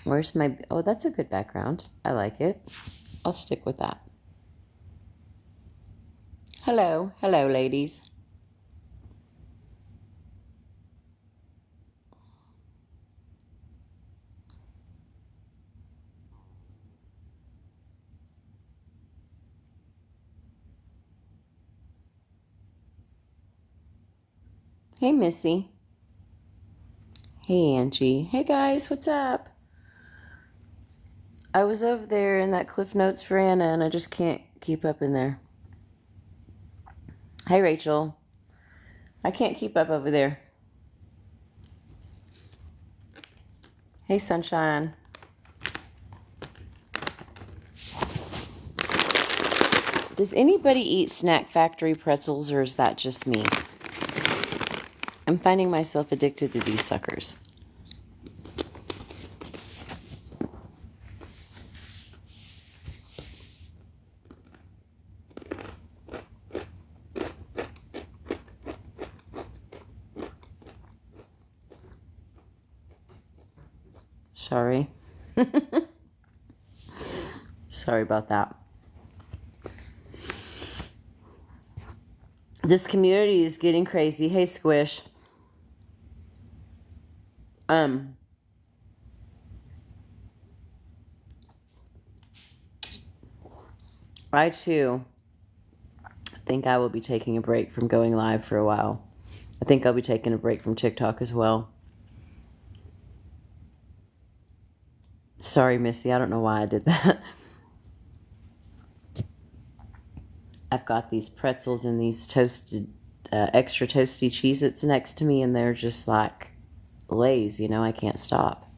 Where's my... Oh, that's a good background. I like it. I'll stick with that. Hello. Hello, ladies. Hey, Missy. Hey, Angie. Hey, guys. What's up? I was over there in that Cliff Notes for Anna, and I just can't keep up in there. Hey, Rachel. I can't keep up over there. Hey, Sunshine. Does anybody eat Snack Factory pretzels, or is that just me? I'm finding myself addicted to these suckers. Sorry. Sorry about that. This community is getting crazy. Hey, Squish. I too think I will be taking a break from going live for a while. I think I'll be taking a break from TikTok as well. Sorry, Missy. I don't know why I did that. I've got these pretzels and these toasted, extra toasty Cheez-Its next to me, and they're just like Lay's, you know, I can't stop.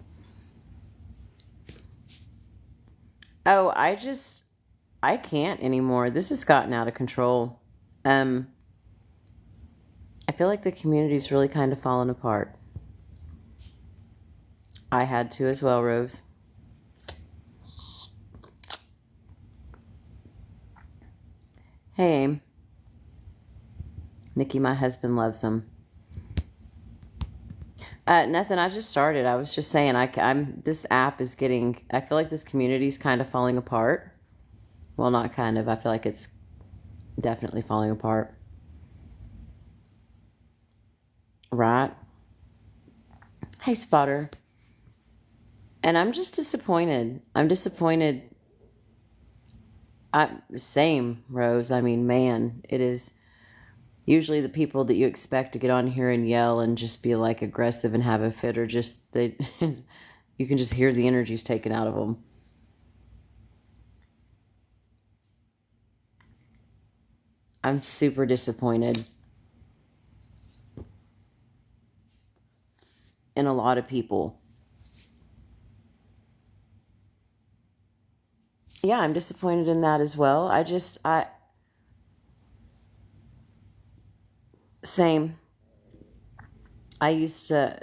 Oh, I can't anymore. This has gotten out of control. I feel like the community's really kind of fallen apart. I had to as well, Rose. Hey, Aim. Nikki, my husband loves them. Nothing. I just started. I was just saying. This app is getting. I feel like this community's kind of falling apart. Well, not kind of. I feel like it's definitely falling apart. Right. Hey, Spotter. And I'm just disappointed. I'm disappointed. Same, Rose. I mean, man, it is usually the people that you expect to get on here and yell and just be like aggressive and have a fit, or just you can just hear the energies taken out of them. I'm super disappointed in a lot of people. Yeah, I'm disappointed in that as well. Same. I used to,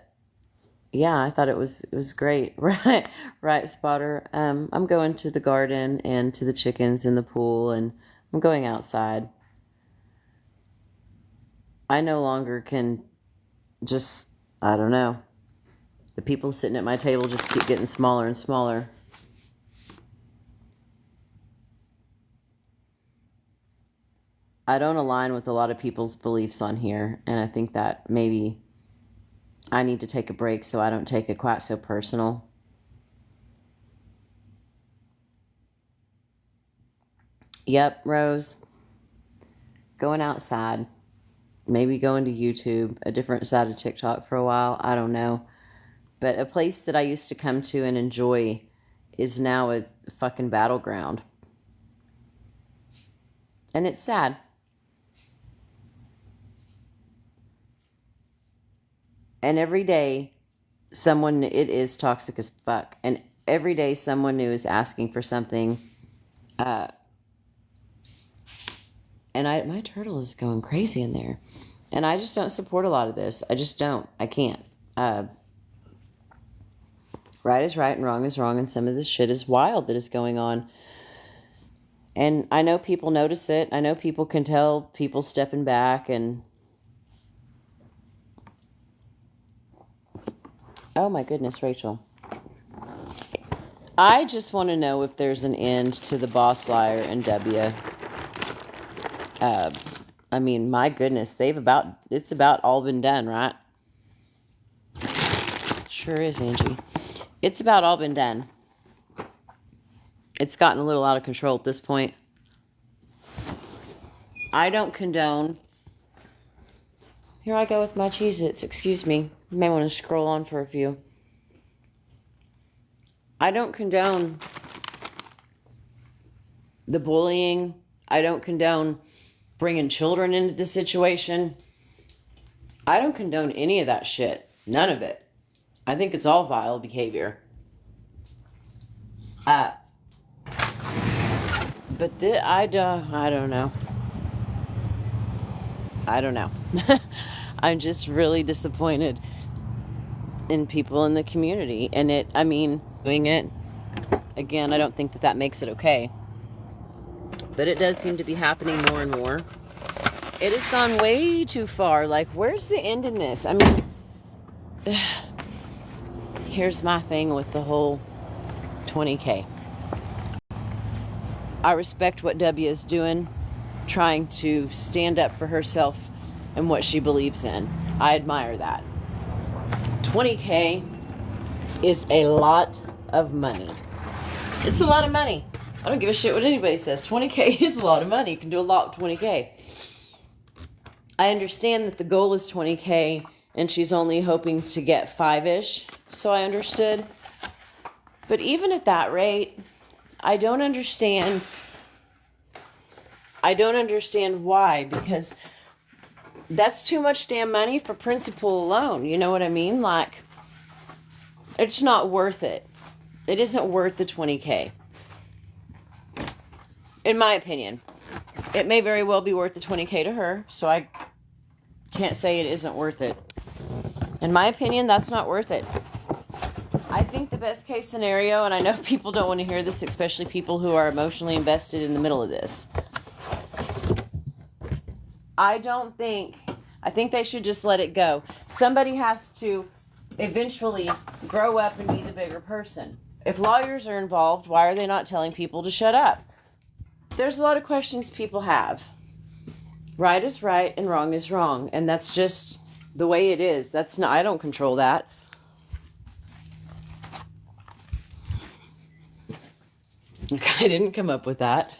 yeah, I thought it was great. Right, Spotter. I'm going to the garden and to the chickens in the pool, and I'm going outside. I no longer can just, I don't know. The people sitting at my table just keep getting smaller and smaller. I don't align with a lot of people's beliefs on here, and I think that maybe I need to take a break so I don't take it quite so personal. Yep, Rose. Going outside. Maybe going to YouTube, a different side of TikTok for a while. I don't know. But a place that I used to come to and enjoy is now a fucking battleground. And it's sad. And every day, it is toxic as fuck. And every day, someone new is asking for something. And my turtle is going crazy in there. And I just don't support a lot of this. I just don't. I can't. Right is right and wrong is wrong. And some of this shit is wild that is going on. And I know people notice it. I know people can tell people stepping back and... Oh my goodness, Rachel. I just want to know if there's an end to the boss liar and W. I mean, my goodness, it's about all been done, right? Sure is, Angie. It's about all been done. It's gotten a little out of control at this point. I don't condone. Here I go with my Cheez-Its. Excuse me. You may want to scroll on for a few. I don't condone the bullying. I don't condone bringing children into the situation. I don't condone any of that shit. None of it. I think it's all vile behavior. But I don't know. I don't know. I'm just really disappointed in people in the community. And doing it, again, I don't think that makes it okay. But it does seem to be happening more and more. It has gone way too far. Like, where's the end in this? I mean, here's my thing with the whole 20K. I respect what W is doing, trying to stand up for herself and what she believes in. I admire that. 20K is a lot of money. It's a lot of money. I don't give a shit what anybody says. 20K is a lot of money. You can do a lot with 20K. I understand that the goal is 20K and she's only hoping to get 5-ish. So I understood. But even at that rate, I don't understand why, because that's too much damn money for principal alone. You know what I mean? Like, it's not worth it. It isn't worth the 20K. In my opinion. It may very well be worth the 20K to her, so I can't say it isn't worth it. In my opinion, that's not worth it. I think the best case scenario, and I know people don't want to hear this, especially people who are emotionally invested in the middle of this. I think they should just let it go. Somebody has to eventually grow up and be the bigger person. If lawyers are involved, why are they not telling people to shut up? There's a lot of questions people have. Right is right and wrong is wrong. And that's just the way it is. I don't control that. I didn't come up with that.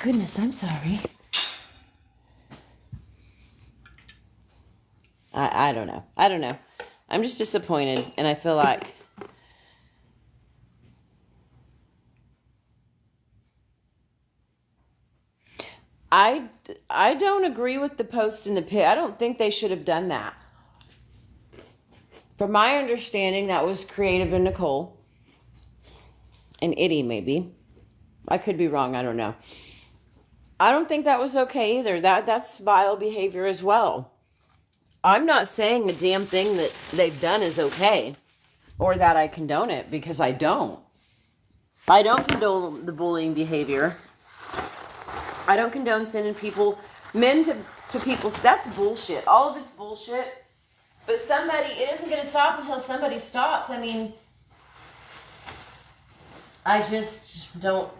Goodness, I'm sorry. I don't know. I'm just disappointed, and I feel like I don't agree with the post in the pit. I don't think they should have done that. From my understanding, that was Creative and Nicole. And Itty, maybe. I could be wrong. I don't know. I don't think that was okay either. That's vile behavior as well. I'm not saying the damn thing that they've done is okay. Or that I condone it, because I don't. I don't condone the bullying behavior. I don't condone sending men to people. That's bullshit. All of it's bullshit. But it isn't going to stop until somebody stops. I mean, I just don't,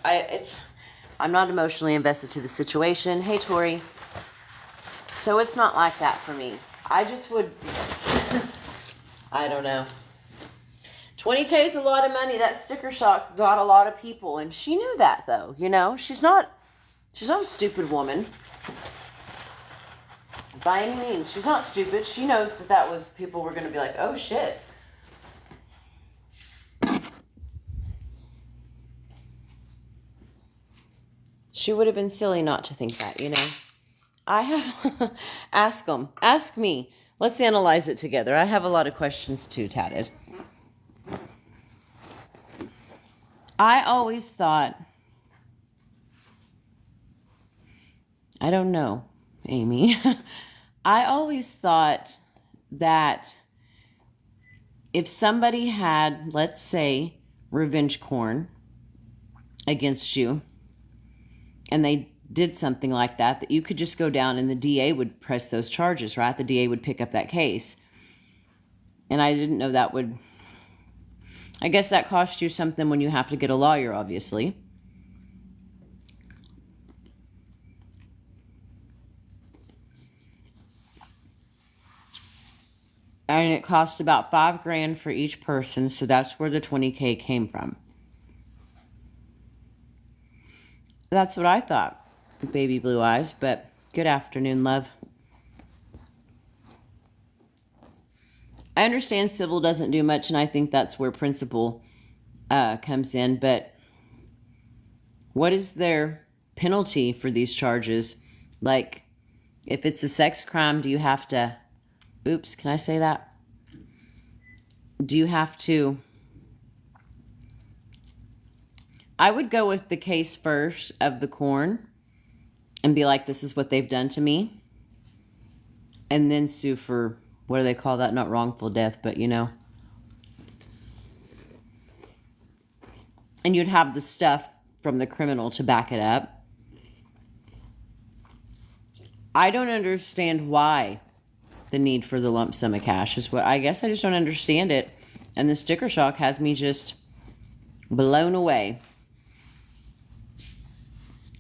I'm not emotionally invested to the situation. Hey, Tori. So it's not like that for me. I just would, I don't know. 20K is a lot of money. That sticker shock got a lot of people. And she knew that, though. You know, she's not a stupid woman. By any means. She's not stupid. She knows that people were going to be like, oh, shit. She would have been silly not to think that, you know. Ask them. Ask me. Let's analyze it together. I have a lot of questions too, Tatted. I always thought, I don't know, Amy. I always thought that if somebody had, let's say, revenge porn against you, and they did something like that you could just go down and the DA would press those charges, right? The DA would pick up that case. And I didn't know that would... I guess that costs you something when you have to get a lawyer, obviously. And it cost about $5,000 for each person, so that's where the $20,000 came from. That's what I thought, baby blue eyes, but good afternoon, love. I understand civil doesn't do much, and I think that's where principal comes in, but what is their penalty for these charges? Like, if it's a sex crime, do you have to... Oops, can I say that? Do you have to... I would go with the case first of the corn and be like, this is what they've done to me. And then sue for, what do they call that? Not wrongful death, but you know. And you'd have the stuff from the criminal to back it up. I don't understand why the need for the lump sum of cash is what, I guess I just don't understand it. And the sticker shock has me just blown away.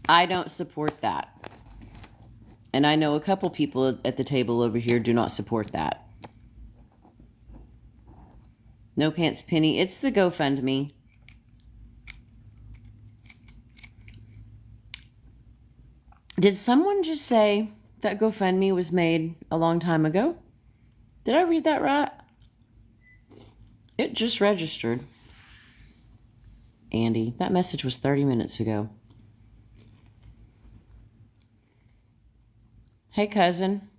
I don't support that. And I know a couple people at the table over here do not support that. No Pants Penny. It's the GoFundMe. Did someone just say that GoFundMe was made a long time ago? Did I read that right? It just registered. Andy, that message was 30 minutes ago. Hey, cousin.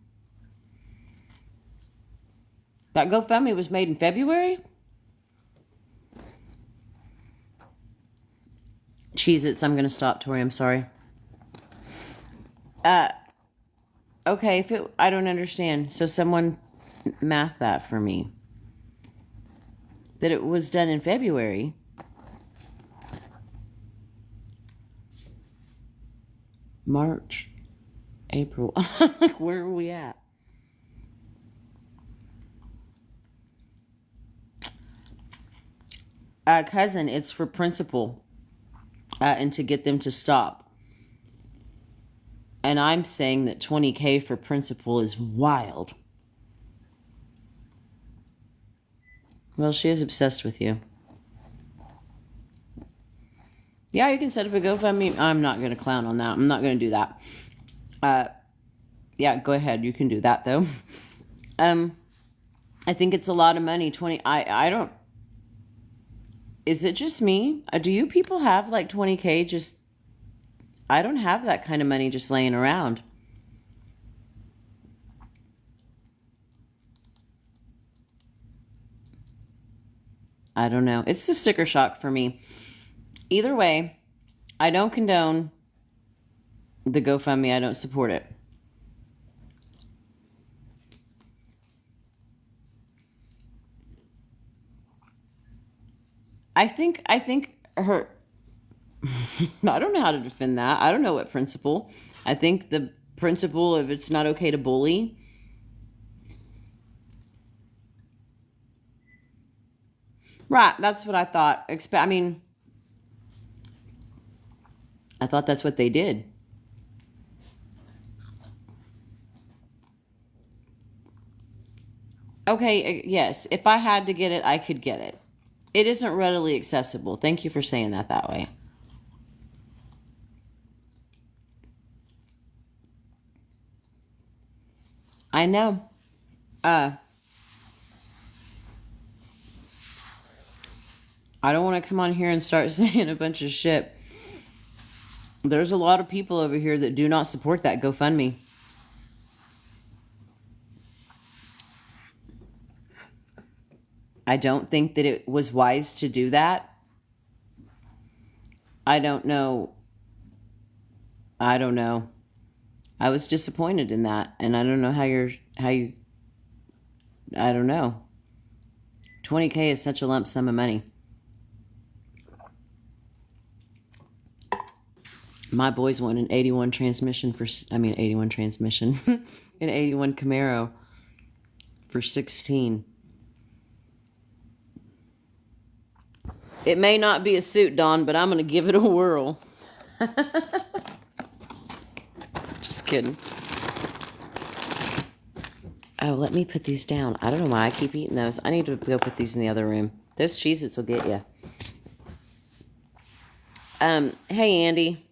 That GoFundMe was made in February? Cheez-Its, I'm going to stop, Tori. I'm sorry. Okay, I don't understand. So someone math that for me. That it was done in February. March. April. Where are we at? Cousin, it's for principal. And to get them to stop. And I'm saying that $20,000 for principal is wild. Well, she is obsessed with you. Yeah, you can set up a GoFundMe. I'm not going to clown on that. I'm not going to do that. Yeah, go ahead. You can do that, though. I think it's a lot of money. I don't... Is it just me? Do you people have like $20,000 just... I don't have that kind of money just laying around. I don't know. It's the sticker shock for me. Either way, I don't condone the GoFundMe. I don't support it. I think her... I don't know how to defend that. I don't know what principle. I think the principle of it's not okay to bully. Right, that's what I thought. I mean, I thought that's what they did. Okay, yes, if I had to get it, I could get it. It isn't readily accessible. Thank you for saying that way. I know. I don't want to come on here and start saying a bunch of shit. There's a lot of people over here that do not support that GoFundMe. I don't think that it was wise to do that. I don't know. I was disappointed in that, and I don't know how you, I don't know. $20,000 is such a lump sum of money. My boys want an 81 transmission an 81 Camaro for 16. It may not be a suit, Dawn, but I'm going to give it a whirl. Just kidding. Oh, let me put these down. I don't know why I keep eating those. I need to go put these in the other room. Those Cheez-Its will get you. Hey, Andy.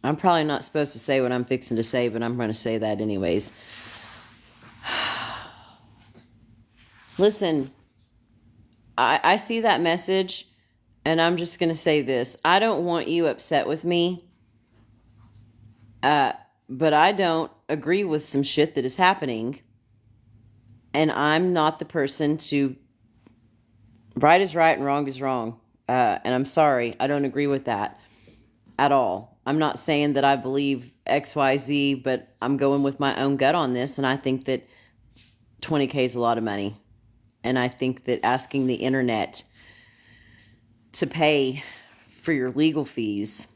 I'm probably not supposed to say what I'm fixing to say, but I'm going to say that anyways. Listen, I see that message, and I'm just going to say this. I don't want you upset with me, but I don't agree with some shit that is happening, and I'm not the person to... Right is right and wrong is wrong, and I'm sorry. I don't agree with that at all. I'm not saying that I believe XYZ, but I'm going with my own gut on this, and I think that $20K is a lot of money. And I think that asking the internet to pay for your legal fees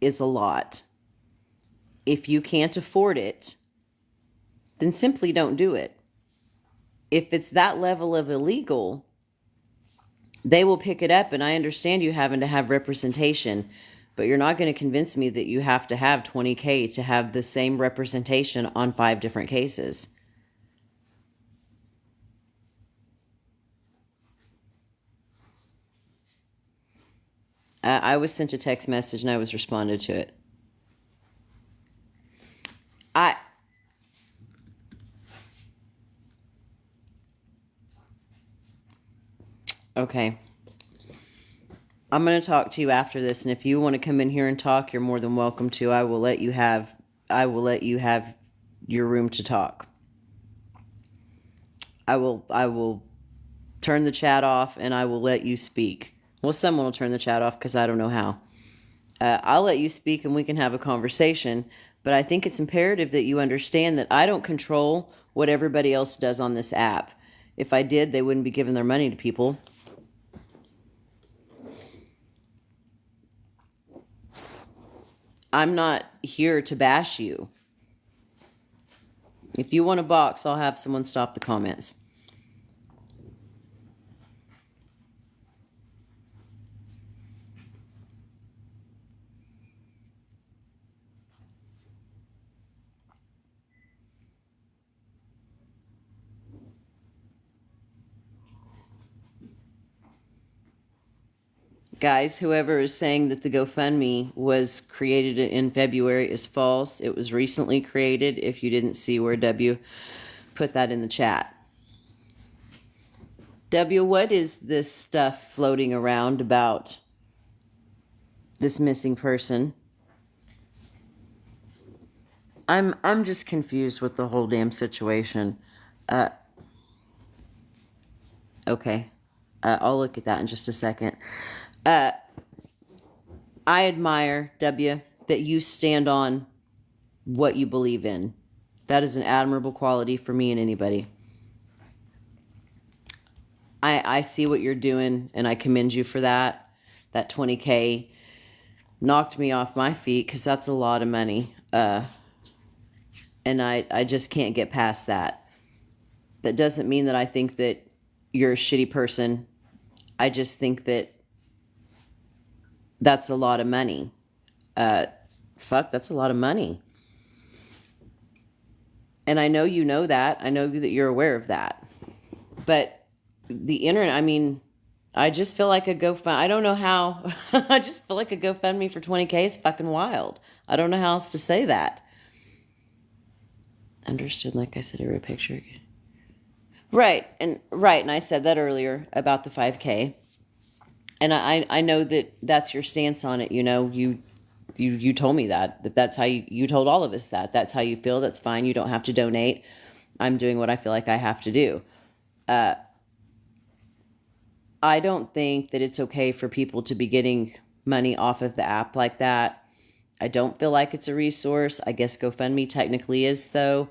is a lot. If you can't afford it, then simply don't do it. If it's that level of illegal, they will pick it up, and I understand you having to have representation, but you're not going to convince me that you have to have $20K to have the same representation on 5 different cases. I was sent a text message and I was responded to it. Okay. I'm going to talk to you after this, and if you want to come in here and talk, you're more than welcome to. I will let you have your room to talk. I will turn the chat off, and I will let you speak. Well, someone will turn the chat off because I don't know how. I'll let you speak, and we can have a conversation, but I think it's imperative that you understand that I don't control what everybody else does on this app. If I did, they wouldn't be giving their money to people. I'm not here to bash you. If you want a box, I'll have someone stop the comments. Guys, whoever is saying that the GoFundMe was created in February is false. It was recently created, if you didn't see where W put that in the chat. W, what is this stuff floating around about this missing person? I'm just confused with the whole damn situation. Okay. I'll look at that in just a second. I admire, W, that you stand on what you believe in. That is an admirable quality for me and anybody. I see what you're doing, and I commend you for that. That $20K knocked me off my feet because that's a lot of money. And I just can't get past that. That doesn't mean that I think that you're a shitty person. I just think that that's a lot of money. That's a lot of money. And I know you know that. I know that you're aware of that. But the internet, I just feel like a GoFundMe. I don't know how. I just feel like a GoFundMe for $20K is fucking wild. I don't know how else to say that. Understood, like I said, every picture. Right, and I said that earlier about the 5K. And I know that that's your stance on it. You know, you told me that's how you told all of us that's how you feel. That's fine. You don't have to donate. I'm doing what I feel like I have to do. I don't think that it's okay for people to be getting money off of the app like that. I don't feel like it's a resource. I guess GoFundMe technically is, though.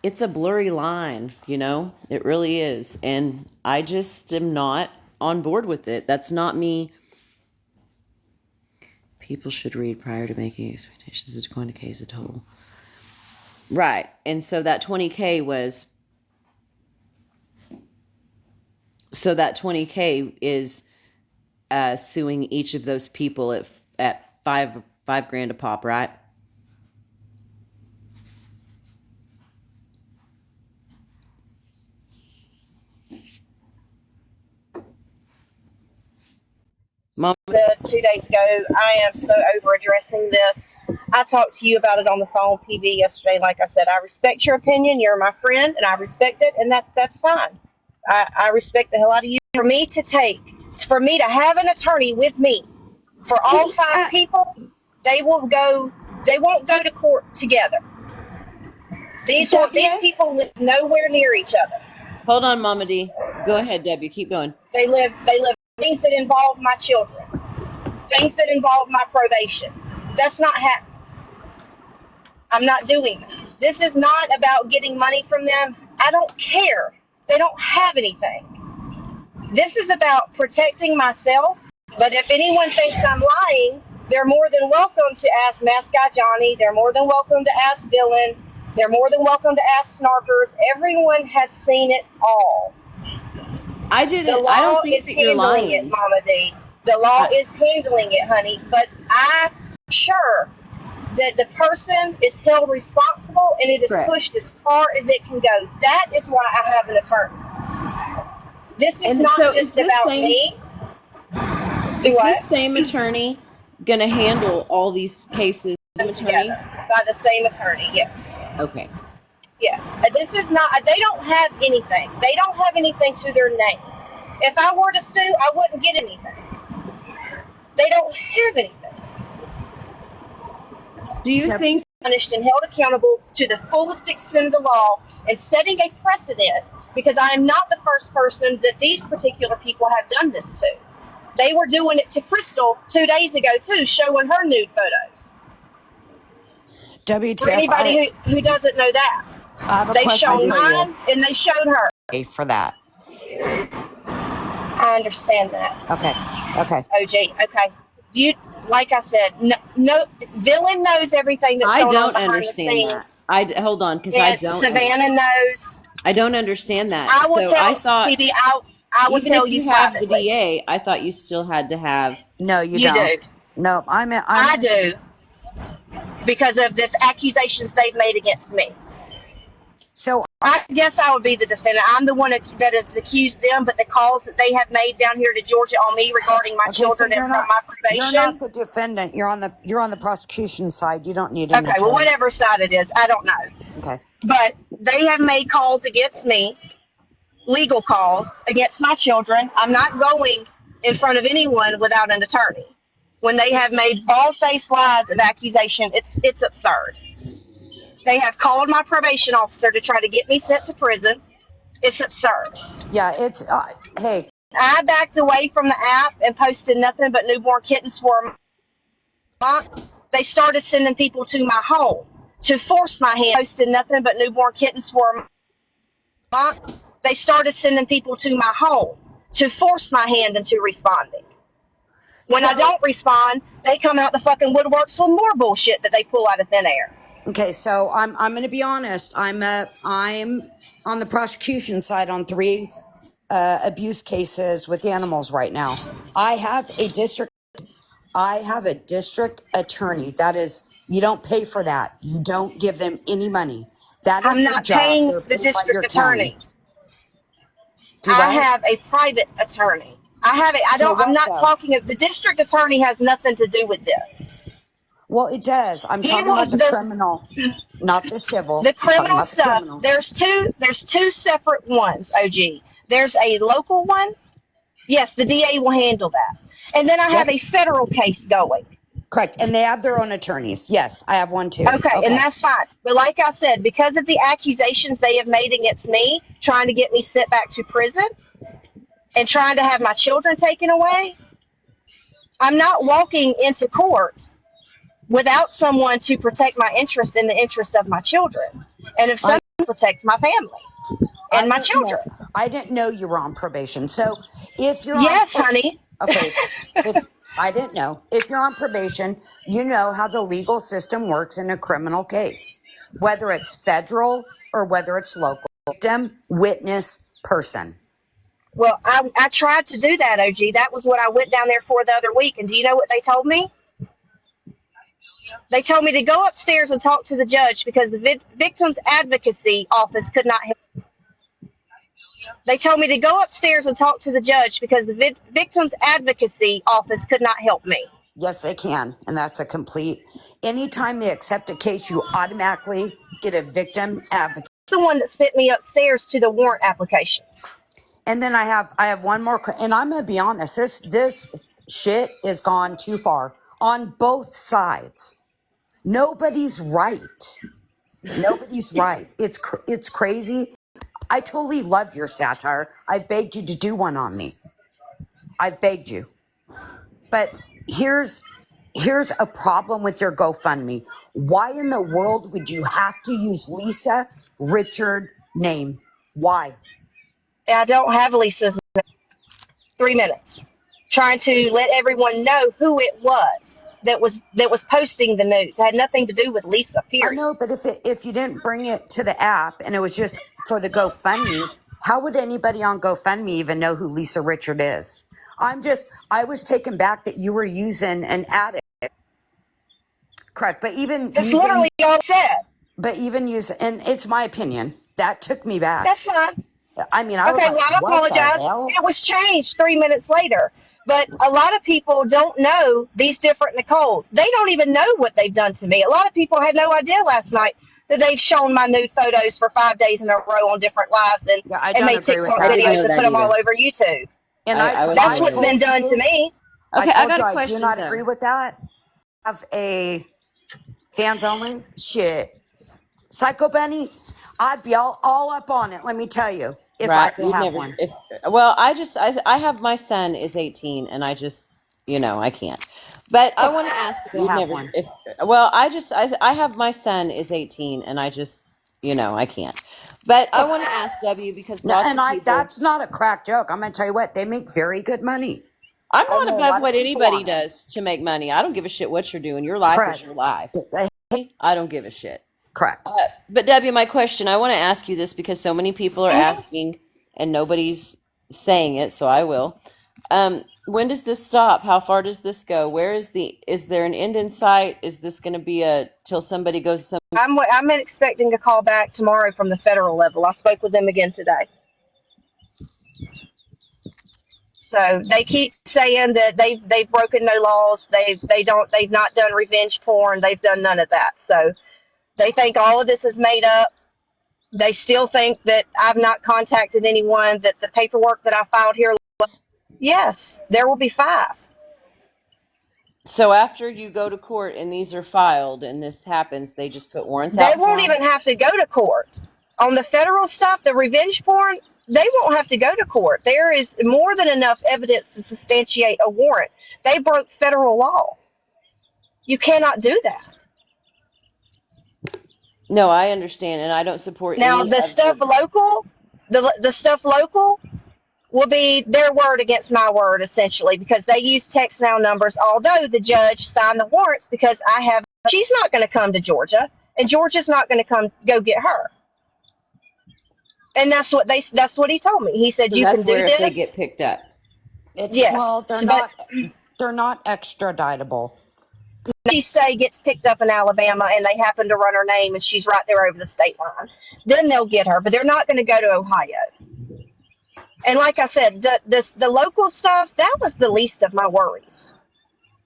It's a blurry line, you know? It really is. And I just am not on board with it. That's not me. People should read prior to making expectations of $20K as a total. Right. And so that $20K was So that 20K is suing each of those people at five grand a pop, right? Mom, 2 days ago, I am so over addressing this. I talked to you about it on the phone, PV, yesterday. Like I said, I respect your opinion. You're my friend, and I respect it, and that's fine. I respect the hell out of you. For me to have an attorney with me for all five people, they won't go to court together. These people live nowhere near each other. hold on, Mama D. Go ahead, Debbie. Keep going. They live things that involve my children, things that involve my probation. That's not happening. I'm not doing that. This is not about getting money from them. I don't care. They don't have anything. This is about protecting myself. But if anyone thinks I'm lying, they're more than welcome to ask Mask Guy Johnny. They're more than welcome to ask Villain. They're more than welcome to ask Snarkers. Everyone has seen it all. I didn't. The law I don't think is that you're handling lying. it, Mama D. The law is handling it, honey. But I'm sure that the person is held responsible and it is Correct. pushed as far as it can go. That is why I have an attorney. This is And not so just about me. Is this same attorney going to handle all these cases? Together by the same attorney, yes. Okay. Yes. This is not, they don't have anything. They don't have anything to their name. If I were to sue, I wouldn't get anything. They don't have anything. Do you think Punished and held accountable to the fullest extent of the law and setting a precedent, because I am not the first person that these particular people have done this to. They were doing it to Crystal 2 days ago too, showing her nude photos. WTF, For anybody who doesn't know that, they showed mine and they showed her. For that. I understand that. Okay. OG, okay. Do you, like I said, no Villain knows everything that's going on behind the scenes. Hold on, because I don't. Savannah knows. I don't understand that. I will tell. I thought, PB, I will even tell if you you have privately. the DA, I thought you still had to have. No, you don't. Do. No, I do, because of the accusations they've made against me. So I guess I would be the defendant. I'm the one that has accused them, but the calls that they have made down here to Georgia on me regarding my children and from my probation. You're not the defendant. You're on the prosecution side. You don't need an Okay, well, whatever side it is, I don't know. Okay. But they have made calls against me, legal calls against my children. I'm not going in front of anyone without an attorney. When they have made bald-faced lies of accusation, it's absurd. They have called my probation officer to try to get me sent to prison. It's absurd. Yeah, it's hey. I backed away from the app and posted nothing but newborn kittens for a month. They started sending people to my home to force my hand. Posted nothing but newborn kittens for a month. They started sending people to my home to force my hand into responding. When I don't respond, they come out the fucking woodworks with more bullshit that they pull out of thin air. Okay, so I'm going to be honest. I'm on the prosecution side on 3 abuse cases with animals right now. I have a district attorney. That is, you don't pay for that. You don't give them any money. That is I'm not paying the district attorney. I have a private attorney. I'm not talking of the district attorney has nothing to do with this. Well, it does. I'm talking about the criminal, not the civil. The criminal stuff. There's two separate ones, OG. There's a local one. Yes, the DA will handle that. And then I have a federal case going. Correct. And they have their own attorneys. Yes, I have one too. Okay, and that's fine. But like I said, because of the accusations they have made against me, trying to get me sent back to prison and trying to have my children taken away, I'm not walking into court without someone to protect my interests and the interests of my children. And if someone protect my family and my children. I didn't know you were on probation. So if you're honey. Okay. I didn't know. If you're on probation, you know how the legal system works in a criminal case, whether it's federal or whether it's local. Victim, witness, person. Well, I tried to do that, OG. That was what I went down there for the other week. And do you know what they told me? They told me to go upstairs and talk to the judge because the victim's advocacy office could not help. They told me to go upstairs and talk to the judge because the victim's advocacy office could not help me. Yes, they can. And that's a complete, anytime they accept a case, you automatically get a victim advocate. The one that sent me upstairs to the warrant applications. And then I have one more, and I'm going to be honest, this shit is gone too far on both sides. Nobody's right. Nobody's right. It's crazy. I totally love your satire. I've begged you to do one on me. I've begged you. But here's a problem with your GoFundMe. Why in the world would you have to use Lisa Richard name? Why? I don't have Lisa's name. 3 minutes. Trying to let everyone know who it was that was posting the news. It had nothing to do with Lisa, period. I know, but if you didn't bring it to the app and it was just for the GoFundMe, how would anybody on GoFundMe even know who Lisa Richard is? I was taken back that you were using an addict. Correct, but even That's literally all I said. But even and it's my opinion, that took me back. That's fine. I mean, I was Okay, like, well, I what the apologize. hell? It was changed 3 minutes later. But a lot of people don't know these different Nicoles. They don't even know what they've done to me. A lot of people had no idea last night that they've shown my nude photos for 5 days in a row on different lives and made TikTok videos and put them all over YouTube. And that's what's been done to me. Okay, I got a question. I do not agree with that. Have a fans only shit. Psychobunny, I'd be all up on it. Let me tell you, if I could have one. I have, my son is 18, and I just, I can't. But I want to ask. I have, my son is 18, and I just, I can't. But I want to ask W because that's not a crack joke. I'm gonna tell you what, they make very good money. I'm not above what anybody does to make money. I don't give a shit what you're doing. Your life is your life. I don't give a shit. Correct. But W, my question, I want to ask you this because so many people are asking and nobody's saying it, so I will. When does this stop? How far does this go? Is there an end in sight? Is this going to be till somebody goes some? I'm expecting a call back tomorrow from the federal level. I spoke with them again today. So they keep saying that they've broken no laws. They've not done revenge porn. They've done none of that. So they think all of this is made up. They still think that I've not contacted anyone, that the paperwork that I filed here. Yes, there will be 5. So after you go to court and these are filed and this happens, they just put warrants out? They won't even have to go to court. On the federal stuff, the revenge porn, they won't have to go to court. There is more than enough evidence to substantiate a warrant. They broke federal law. You cannot do that. No, I understand, and I don't support. Now the stuff local, the stuff local will be their word against my word, essentially, because they use text now numbers. Although the judge signed the warrants because she's not going to come to Georgia, and Georgia's not going to go get her. And that's what he told me. He said, so you can do this. They get picked up. Yes. Well, they're not extraditable. She say gets picked up in Alabama and they happen to run her name and she's right there over the state line. Then they'll get her, but they're not going to go to Ohio. And like I said, the local stuff, that was the least of my worries.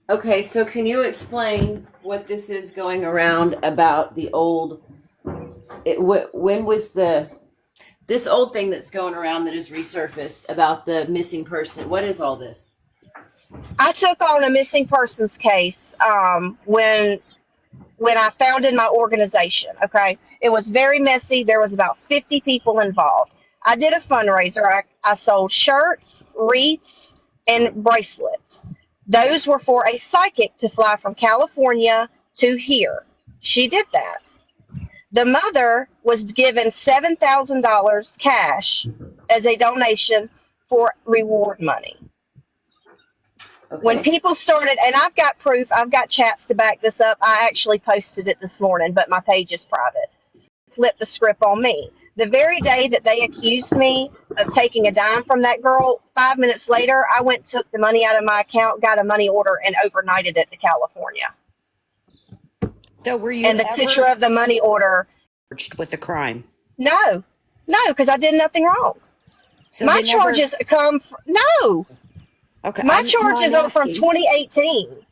Okay, so can you explain what this is going around about the old? When was this old thing that's going around that is resurfaced about the missing person? What is all this? I took on a missing persons case when I founded my organization. Okay, it was very messy. There was about 50 people involved. I did a fundraiser. I sold shirts, wreaths, and bracelets. Those were for a psychic to fly from California to here. She did that. The mother was given $7,000 cash as a donation for reward money. Okay. When people started, and I've got proof, I've got chats to back this up. I actually posted it this morning, but my page is private. Flipped the script on me. The very day that they accused me of taking a dime from that girl, 5 minutes later, I went, took the money out of my account, got a money order, and overnighted it to California. So were you And the picture ever of the money order, charged with a crime? no, because I did nothing wrong. So My they never. charges come from, no, Okay, my I'm charges are from asking. 2018.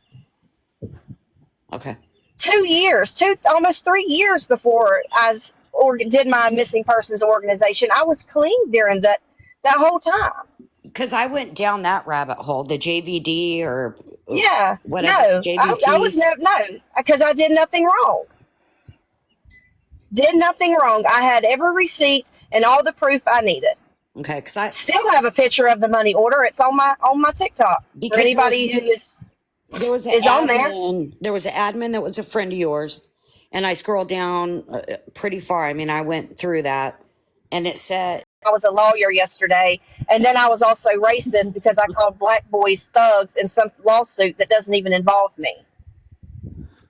Okay. 2 years, almost 3 years before did my missing persons organization. I was clean during that whole time. Because I went down that rabbit hole, the JVD or Yeah, whatever, no, I JVT. was no, because I did nothing wrong. Did nothing wrong. I had every receipt and all the proof I needed. Okay, because Still have a picture of the money order. It's on my TikTok for because anybody who there was an is on there. admin. There was an admin that was a friend of yours, and I scrolled down pretty far. I mean, I went through that, and it said, I was a lawyer yesterday, and then I was also racist because I called black boys thugs in some lawsuit that doesn't even involve me.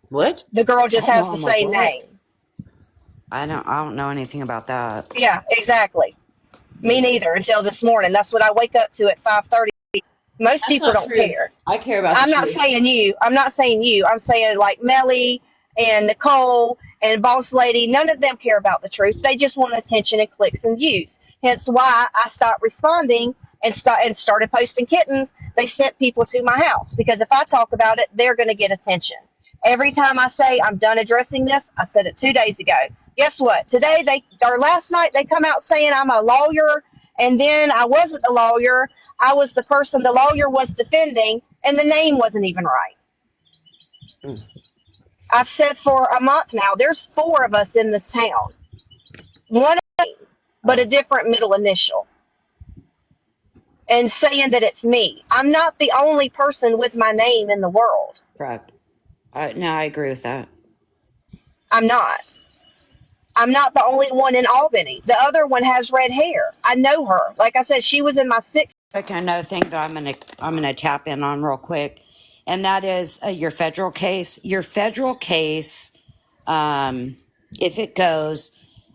What? The girl just has "Oh the my same God." name. I don't know anything about that. Yeah, exactly. Me neither until this morning. That's what I wake up to at 5:30. Most That's people not don't true. care. I care about I'm the not truth. saying you. I'm not saying you. I'm saying like Melly and Nicole and Boss Lady. None of them care about the truth. They just want attention and clicks and views. Hence why I stopped responding and started posting kittens. They sent people to my house because if I talk about it, they're going to get attention. Every time I say I'm done addressing this, I said it 2 days ago. Guess what? Today last night they come out saying I'm a lawyer, and then I wasn't a lawyer. I was the person the lawyer was defending, and the name wasn't even right. Mm. I've said for a month now, there's 4 of us in this town. One name, but a different middle initial. And saying that it's me. I'm not the only person with my name in the world. Correct. No, I agree with that. I'm not. I'm not the only one in Albany. The other one has red hair. I know her. Like I said, she was in my 6th. Okay, another thing that I'm gonna tap in on real quick, and that is your federal case. Your federal case, if it goes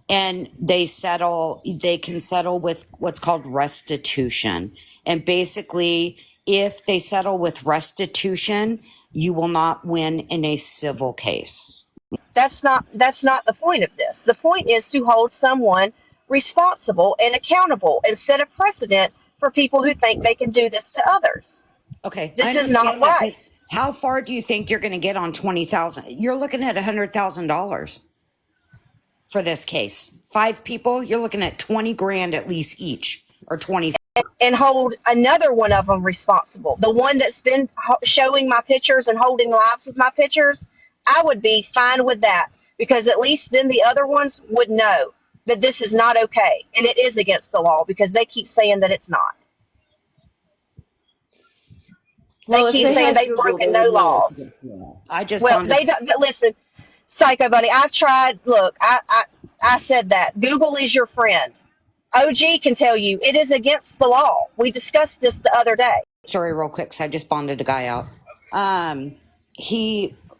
and they can settle with what's called restitution. And basically, if they settle with restitution, you will not win in a civil case. That's not the point of this. The point is to hold someone responsible and accountable and set a precedent for people who think they can do this to others. Okay, This is not right. How far do you think you're going to get on 20,000? You're looking at $100,000 for this case. 5 people, you're looking at 20 grand at least each, or 20. And hold another one of them responsible. The one that's been showing my pictures and holding lives with my pictures, I would be fine with that because at least then the other ones would know that this is not okay. And it is against the law because they keep saying that it's not. Well, They keep saying they've broken no laws. I just Well, found they this. don't listen. Psychobunny, I tried. Look, I said that. Google is your friend. OG can tell you it is against the law. We discussed this the other day. Story real quick, so I just bonded a guy out.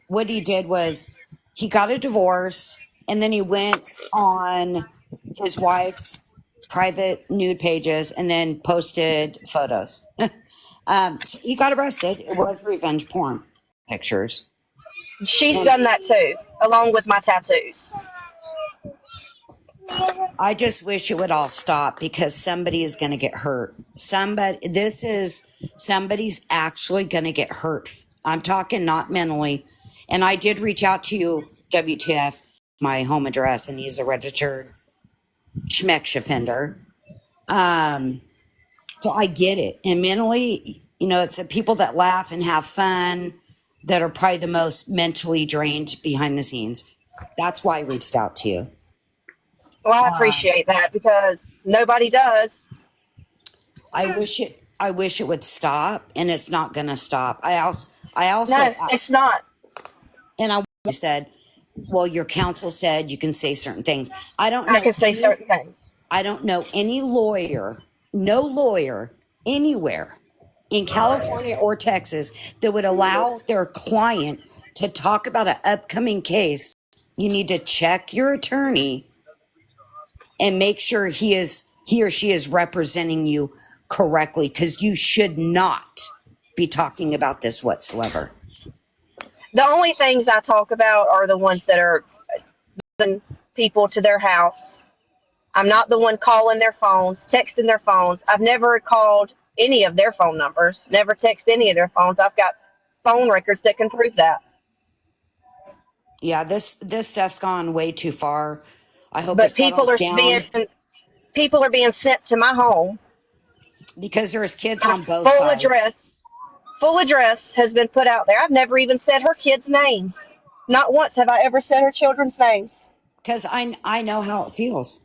What he did was he got a divorce, and then he went on his wife's private nude pages and then posted photos. So he got arrested. It was revenge porn pictures. She's done that too, along with my tattoos. I just wish it would all stop because somebody is going to get hurt. Somebody's actually going to get hurt. I'm talking not mentally. And I did reach out to you, WTF, my home address, and he's a registered schmeck offender. So I get it. And mentally, it's the people that laugh and have fun that are probably the most mentally drained behind the scenes. That's why I reached out to you. Well, I appreciate that because nobody does. I wish it would stop, and it's not going to stop. I also, No, it's not. and I said, well, your counsel said you can say certain things. I can say certain things. I don't know any lawyer, no lawyer anywhere in California or Texas that would allow their client to talk about an upcoming case. You need to check your attorney and make sure he or she is representing you correctly, because you should not be talking about this whatsoever. The only things I talk about are the ones that are sending people to their house. I'm not the one calling their phones, texting their phones. I've never called any of their phone numbers, never texted any of their phones. I've got phone records that can prove that. Yeah, this stuff's gone way too far. I hope it But people settles are down, being sent to my home. because there's kids My on both sides. full address has been put out there. I've never even said her kids' names. Not once have I ever said her children's names. Because I know how it feels.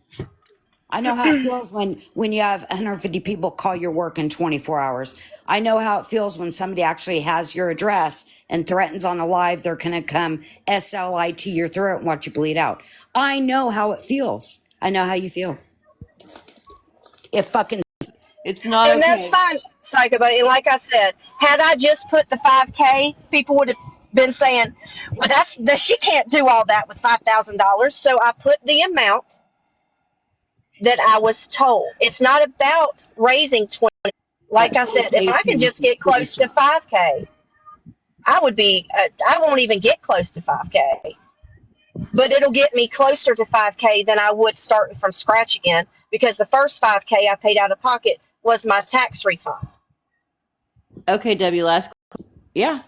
I know how it feels when you have 150 people call your work in 24 hours. I know how it feels when somebody actually has your address and threatens on a live they're going to come SLIT your throat and watch you bleed out. I know how it feels. I know how you feel. It fucking... It's not And okay. that's fine, Psychobunny. And like I said, had I just put the 5K, people would have been saying, well, she can't do all that with $5,000. So I put the amount that I was told. It's not about raising 20. Like I said, if I could just get close to 5K, I won't even get close to 5K. But it'll get me closer to 5K than I would starting from scratch again, because the first 5K I paid out of pocket was my tax refund. Okay, Debbie, last. Yeah.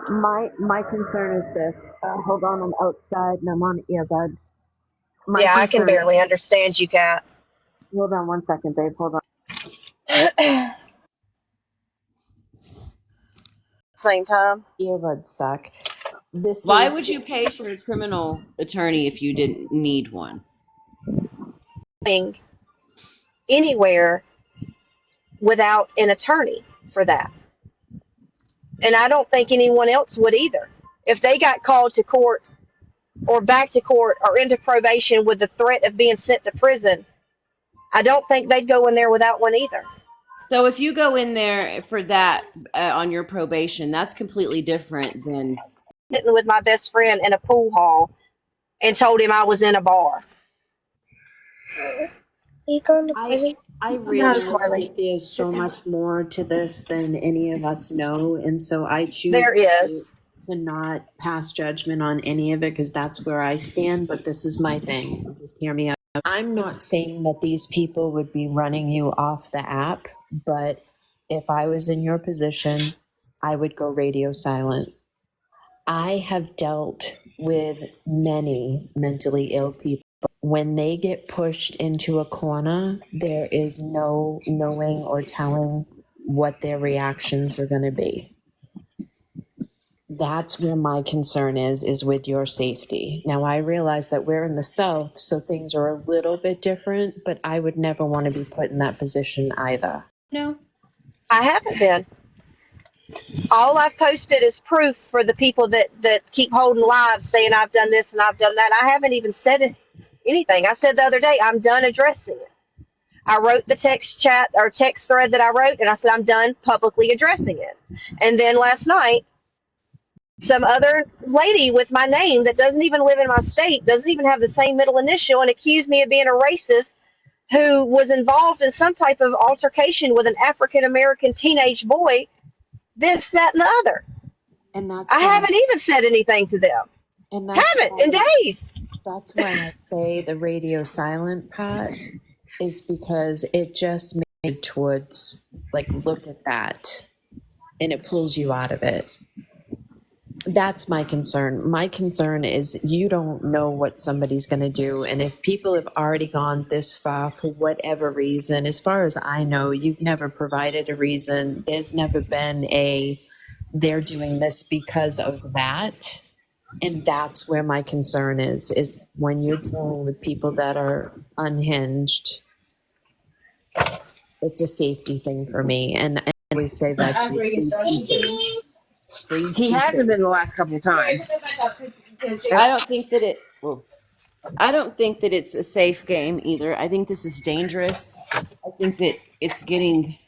My concern is this. Hold on, I'm outside and I'm on earbuds. Yeah, I can barely understand you, Kat. Hold on 1 second, babe. Hold on. Same time. Earbuds suck. Why would you pay for a criminal attorney if you didn't need one? Anywhere without an attorney for that. And I don't think anyone else would either. If they got called to court or back to court or into probation with the threat of being sent to prison, I don't think they'd go in there without one either. So if you go in there for that on your probation, that's completely different than Sitting with my best friend in a pool hall and told him I was in a bar. I realize that there's so much more to this than any of us know, and so I choose to not pass judgment on any of it, because that's where I stand. But this is my thing. Just hear me out. I'm not saying that these people would be running you off the app, but if I was in your position, I would go radio silent. I have dealt with many mentally ill people. When they get pushed into a corner, there is no knowing or telling what their reactions are going to be. That's where my concern is with your safety. Now, I realize that we're in the South, so things are a little bit different, but I would never want to be put in that position either. No. I haven't been. All I've posted is proof for the people that keep holding lives saying I've done this and I've done that. I haven't even said anything. I said the other day, I'm done addressing it. I wrote the text thread that I wrote, and I said I'm done publicly addressing it. And then last night, some other lady with my name that doesn't even live in my state, doesn't even have the same middle initial, and accused me of being a racist who was involved in some type of altercation with an African-American teenage boy, this, that, and the other. And I haven't even said anything to them. And haven't in days. That's why I say the radio silent part is because it just made me towards, like, look at that, and it pulls you out of it. That's my concern. My concern is you don't know what somebody's going to do. And if people have already gone this far for whatever reason, as far as I know, you've never provided a reason. There's never been they're doing this because of that. And that's where my concern is when you're dealing with people that are unhinged. It's a safety thing for me. And I always say that to you. He hasn't been the last couple of times. I don't think that it's a safe game either. I think this is dangerous. I think that it's getting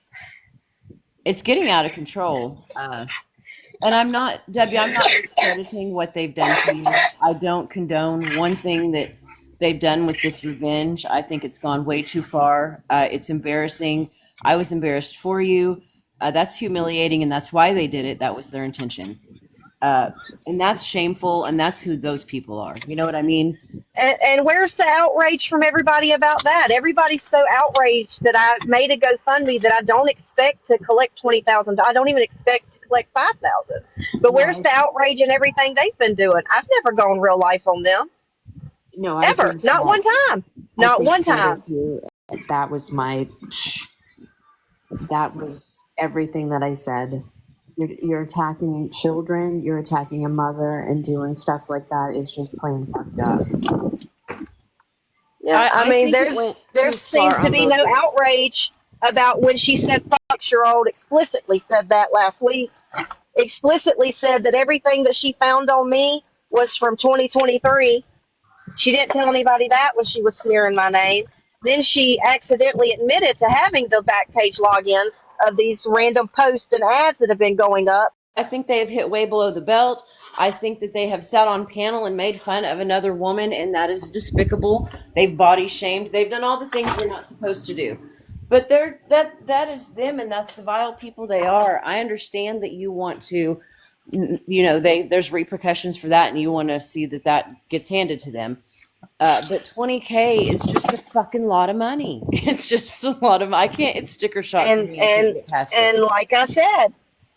out of control. And I'm not, Debbie, I'm not discrediting what they've done to you. I don't condone one thing that they've done with this revenge. I think it's gone way too far. It's embarrassing. I was embarrassed for you. That's humiliating, and that's why they did it. That was their intention. And that's shameful, and that's who those people are. You know what I mean? And where's the outrage from everybody about that? Everybody's so outraged that I made a GoFundMe that I don't expect to collect 20,000. I don't even expect to collect 5,000. But where's the outrage and everything they've been doing? I've never gone real life on them. No, ever. Not one time. Not one time. That was that was everything that I said. You're attacking children, you're attacking a mother, and doing stuff like that is just plain fucked up. Yeah, I mean, there seems to be no outrage about when she said "fuck-year-old." Explicitly said that last week. Explicitly said that everything that she found on me was from 2023. She didn't tell anybody that when she was smearing my name. Then she accidentally admitted to having the back page logins of these random posts and ads that have been going up. I think they have hit way below the belt. I think that they have sat on panel and made fun of another woman, and that is despicable. They've body shamed. They've done all the things they're not supposed to do. But that is them, and that's the vile people they are. I understand that you want to, there's repercussions for that, and you want to see that gets handed to them. But $20,000 is just a fucking lot of money. It's just a lot of. I can't. It's sticker shock. And like I said,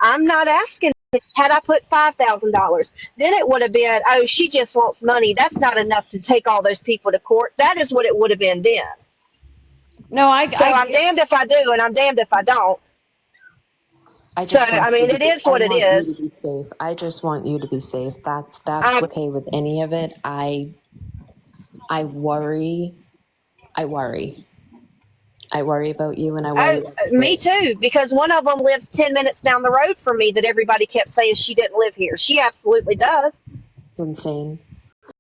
I'm not asking. Had I put $5,000, then it would have been, oh, she just wants money. That's not enough to take all those people to court. That is what it would have been then. No, I'm damned if I do, and I'm damned if I don't. It is what it is. I just want you to be safe. That's okay with any of it. I worry about you, and I worry about me too, because one of them lives 10 minutes down the road from me that everybody kept saying she didn't live here. She absolutely does. It's insane.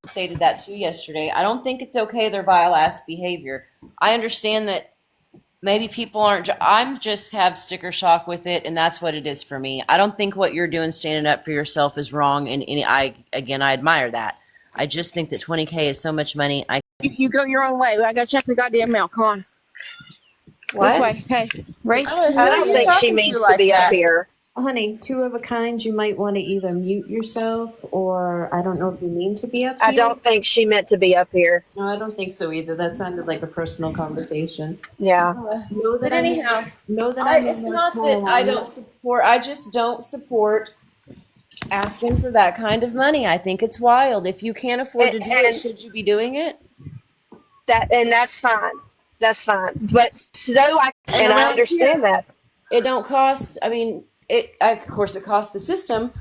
Stated that to you yesterday. I don't think it's okay, their vile ass behavior. I understand that maybe people aren't. I'm just have sticker shock with it, and that's what it is for me. I don't think what you're doing, standing up for yourself, is wrong, and I admire that. I just think that $20,000 is so much money. You go your own way. I gotta check the goddamn mail. Come on. What? This way. Hey, right? I don't think she means to be up here. Honey, two of a kind, you might want to either mute yourself, or I don't know if you mean to be up here. I don't think she meant to be up here. No, I don't think so either. That sounded like a personal conversation. Yeah. But anyhow, it's not that I don't support. I just don't support asking for that kind of money. I think it's wild. If you can't afford to do it, should you be doing it? That's fine. That's fine. But I understand that. It don't cost. I mean, of course, it costs the system,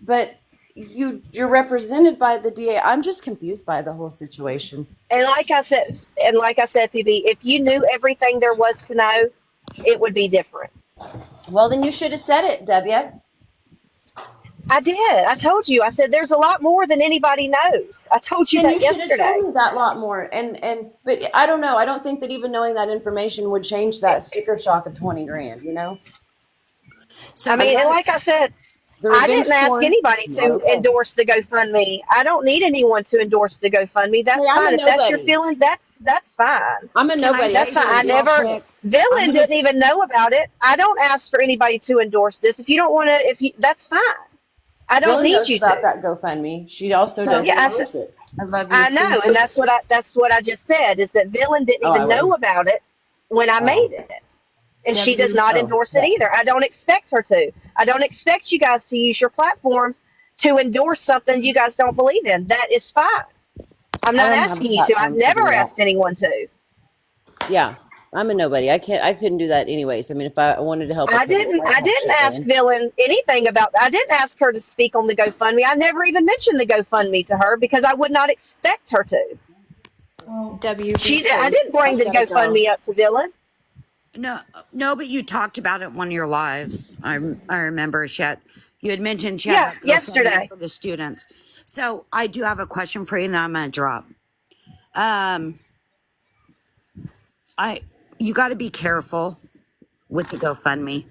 but you're represented by the DA. I'm just confused by the whole situation. And like I said, PB, if you knew everything there was to know, it would be different. Well, then you should have said it, W. I did. I told you. I said there's a lot more than anybody knows. I told you that yesterday. You should have told me that lot more. But I don't know. I don't think that even knowing that information would change that sticker shock of $20,000. You know. So and like I said, I didn't ask anybody to endorse the GoFundMe. I don't need anyone to endorse the GoFundMe. That's fine. If that's your feeling, that's fine. I'm a nobody. That's fine. Villain didn't even know about it. I don't ask for anybody to endorse this. If you don't want to, that's fine. I don't need you to. About that GoFundMe. She also does endorse it. I love you. I know, and that's what I just said is that Villain didn't even know about it when I made it. And she does not endorse it either. I don't expect her to. I don't expect you guys to use your platforms to endorse something you guys don't believe in. That is fine. I'm not asking you to. I've never asked anyone to. Yeah, I'm a nobody. I couldn't do that anyways. I mean, if I wanted to help, I didn't ask Villain anything about that. I didn't ask her to speak on the GoFundMe. I never even mentioned the GoFundMe to her because I would not expect her to. Well, I didn't bring the GoFundMe up to Villain. No, but you talked about it one of your lives. I remember you had mentioned yesterday for the students. So I do have a question for you that I'm going to drop. You got to be careful with the GoFundMe,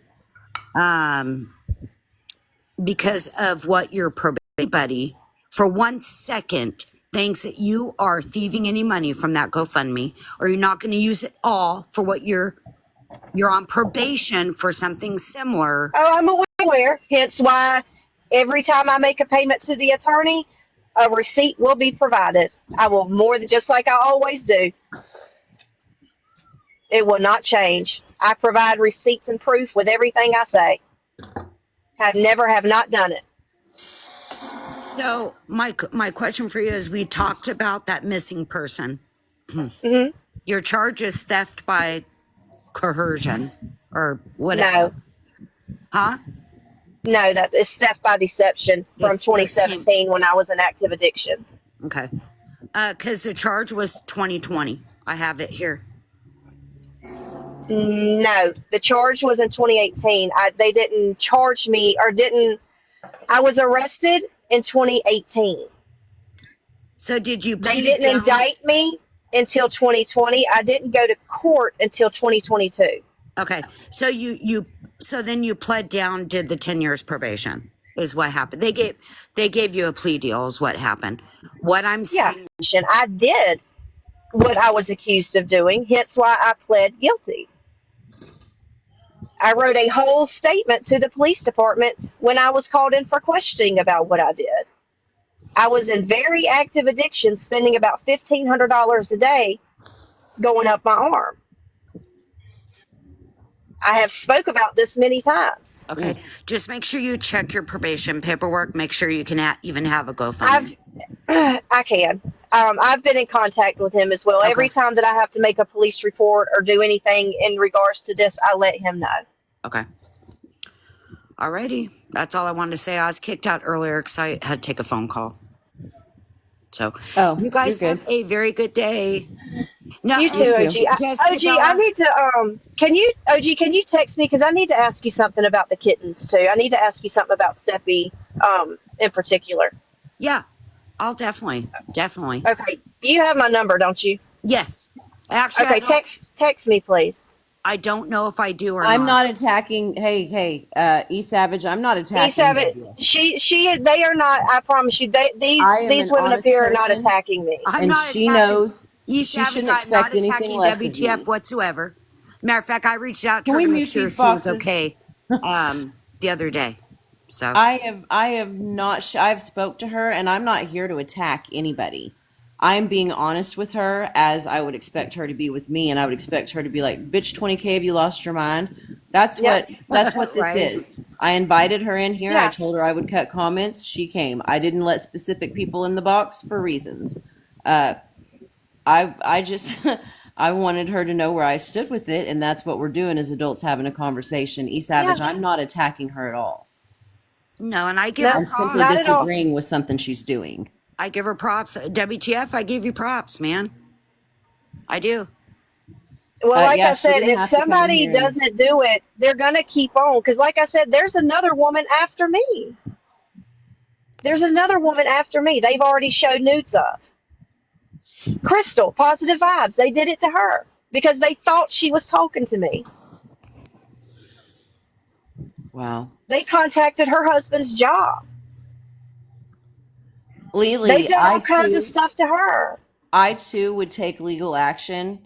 because of what your probation buddy for 1 second thinks that you are thieving any money from that GoFundMe, or you're not going to use it all for what you're on probation for something similar. Oh, I'm aware. Hence why every time I make a payment to the attorney, a receipt will be provided. I will more than just like I always do. It will not change. I provide receipts and proof with everything I say. Have not done it. So my question for you is, we talked about that missing person. Mm-hmm. Your charge is theft by coercion or whatever. No. Huh? No, that is theft by deception from 2017 when I was in active addiction. Okay. Because the charge was 2020. I have it here. No, the charge was in 2018. They didn't charge me I was arrested in 2018. So did you? They didn't indict me until 2020. I didn't go to court until 2022. Okay. So so then you pled down, did the 10 years probation is what happened. They gave you a plea deal is what happened. What I'm saying. Yeah, I did what I was accused of doing, hence why I pled guilty. I wrote a whole statement to the police department when I was called in for questioning about what I did. I was in very active addiction, spending about $1,500 a day going up my arm. I have spoke about this many times. Okay. Just make sure you check your probation paperwork. Make sure you can even have a GoFundMe. I can. I've been in contact with him as well. Okay. Every time that I have to make a police report or do anything in regards to this, I let him know. Okay. Alrighty. That's all I wanted to say. I was kicked out earlier because I had to take a phone call. So, you guys have a very good day. No, you too, OG. OG, I need to, can you text me? Because I need to ask you something about the kittens, too. I need to ask you something about Seppi, in particular. Yeah, I'll definitely. Okay. You have my number, don't you? Yes. Actually, okay, text me, please. I don't know if I do or I'm not attacking. Hey, E Savage. I'm not attacking. E Savage. They are not. I promise you. These women up here are not attacking me. And she knows she shouldn't expect anything less of WTF me whatsoever. Matter of fact, I reached out to her to make sure she was okay the other day. So I have not. I've spoke to her, and I'm not here to attack anybody. I'm being honest with her as I would expect her to be with me, and I would expect her to be like, bitch, 20K, have you lost your mind? That's what this right. is. I invited her in here. Yeah. I told her I would cut comments. She came. I didn't let specific people in the box for reasons. I just I wanted her to know where I stood with it, and that's what we're doing as adults having a conversation. E Savage, yeah. I'm not attacking her at all. No, and I give I'm simply disagreeing with something she's doing. I give her props. WTF, I give you props, man. I do. Well, like I said, if somebody doesn't do it, they're going to keep on. Because like I said, there's another woman after me. They've already showed nudes of. Crystal, Positive Vibes. They did it to her because they thought she was talking to me. Wow. They contacted her husband's job. Lily, they did all kinds of stuff to her. I too would take legal action.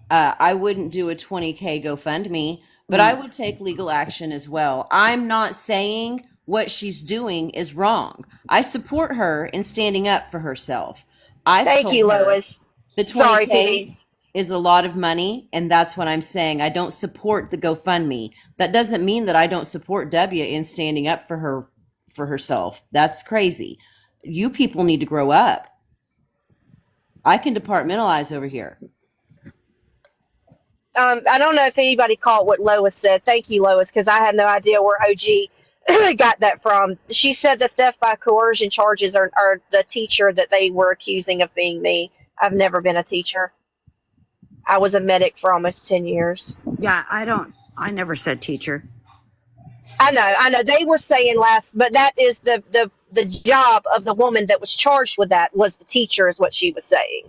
I wouldn't do a 20K GoFundMe, but I would take legal action as well. I'm not saying what she's doing is wrong. I support her in standing up for herself. Thank you, Lois. The 20K is a lot of money, and that's what I'm saying. I don't support the GoFundMe. That doesn't mean that I don't support W in standing up for herself. That's crazy. You people need to grow up. I can departmentalize over here. I don't know if anybody caught what Lois said. Thank you, Lois, because I had no idea where OG got that from. She said the theft by coercion charges are the teacher that they were accusing of being me. I've never been a teacher. I was a medic for almost 10 years. Yeah, I never said teacher. I know. They were saying but that is the job of the woman that was charged with that was the teacher, is what she was saying.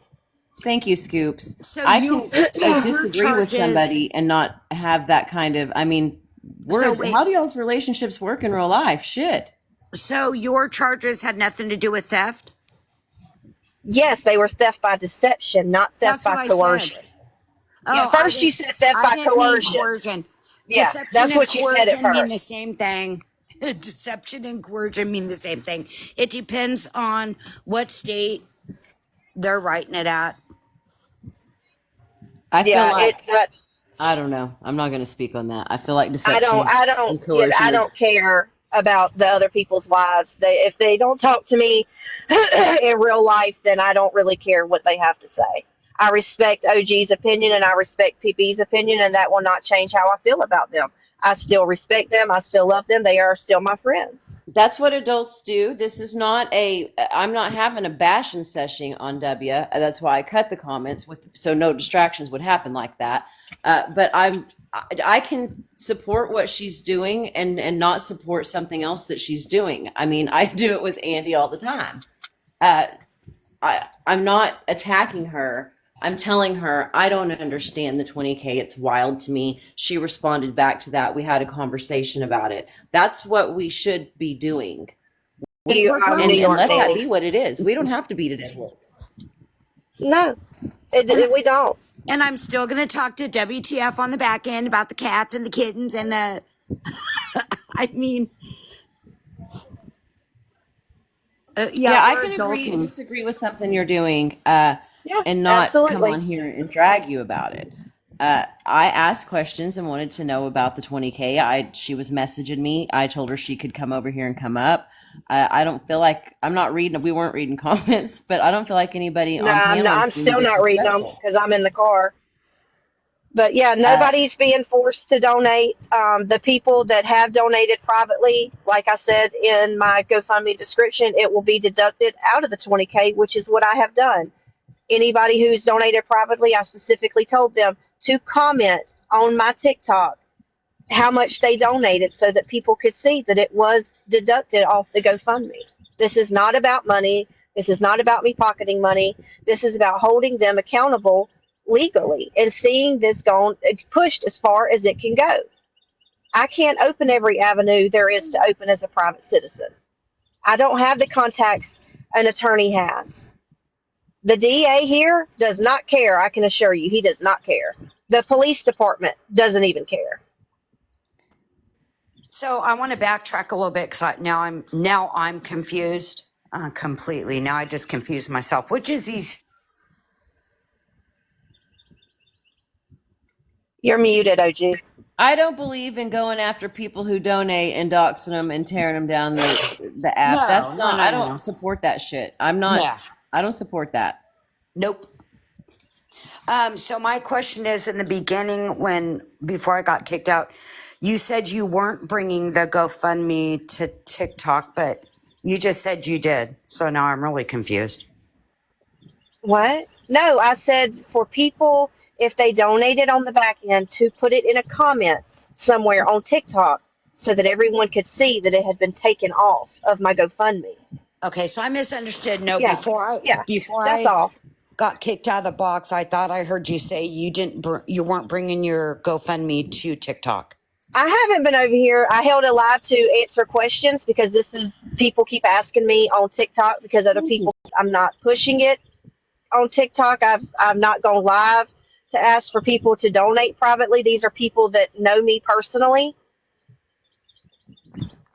Thank you, Scoops. So I can disagree with somebody and not have that kind of, how do y'all's relationships work in real life? Shit. So your charges had nothing to do with theft? Yes, they were theft by deception, not theft That's by what I coercion. said. Yeah, Oh, first you said theft I by didn't mean coercion. coercion. Yeah, Deception that's and what you said at coercion mean the first. same thing. Deception and coercion mean the same thing. It depends on what state they're writing it at. I feel Yeah, like I don't know. I'm not going to speak on that. I feel like deception and I coercion are. don't care about the other people's lives. If they don't talk to me in real life, then I don't really care what they have to say. I respect OG's opinion and I respect PP's opinion, and that will not change how I feel about them. I still respect them. I still love them. They are still my friends. That's what adults do. This is not a. I'm not having a bashing session on W. That's why I cut the comments so no distractions would happen like that. But I can support what she's doing and not support something else that she's doing. I mean, I do it with Andy all the time. I'm not attacking her. I'm telling her I don't understand the 20K. It's wild to me. She responded back to that. We had a conversation about it. That's what we should be doing. You are And, New and York let that City. be what it is. We don't have to beat it at horse. No, we don't. And I'm still going to talk to WTF on the back end about the cats and the kittens and the. I mean. Yeah, I we're can agree and adulting. disagree with something you're doing Yeah, and not come absolutely. on here and drag you about it. I asked questions and wanted to know about the 20K. She was messaging me. I told her she could come over here and come up. I don't feel like I'm not reading. We weren't reading comments, but I don't feel like anybody No, on panel I'm is being still not reading them disrespectful. because I'm in the car. But yeah, nobody's being forced to donate. The people that have donated privately, like I said in my GoFundMe description, it will be deducted out of the 20K, which is what I have done. Anybody who's donated privately, I specifically told them to comment on my TikTok how much they donated so that people could see that it was deducted off the GoFundMe. This is not about money. This is not about me pocketing money. This is about holding them accountable legally and seeing this pushed as far as it can go. I can't open every avenue there is to open as a private citizen. I don't have the contacts an attorney has. The DA here does not care. I can assure you, he does not care. The police department doesn't even care. So I want to backtrack a little bit because now I'm confused completely. Now I just confused myself. Which is these? You're muted, OG. I don't believe in going after people who donate and doxing them and tearing them down the app. No, That's no, not. no, I no. don't support that shit. I'm not. Yeah. I don't support that. Nope. So my question is, in the beginning, before I got kicked out, you said you weren't bringing the GoFundMe to TikTok, but you just said you did. So now I'm really confused. What? No, I said for people, if they donated on the back end, to put it in a comment somewhere on TikTok so that everyone could see that it had been taken off of my GoFundMe. Okay, so I misunderstood. No, Yeah. before That's I all. got kicked out of the box, I thought I heard you say you weren't bringing your GoFundMe to TikTok. I haven't been over here. I held it live to answer questions because people keep asking me on TikTok because other people, I'm not pushing it on TikTok. I've not gone live to ask for people to donate privately. These are people that know me personally.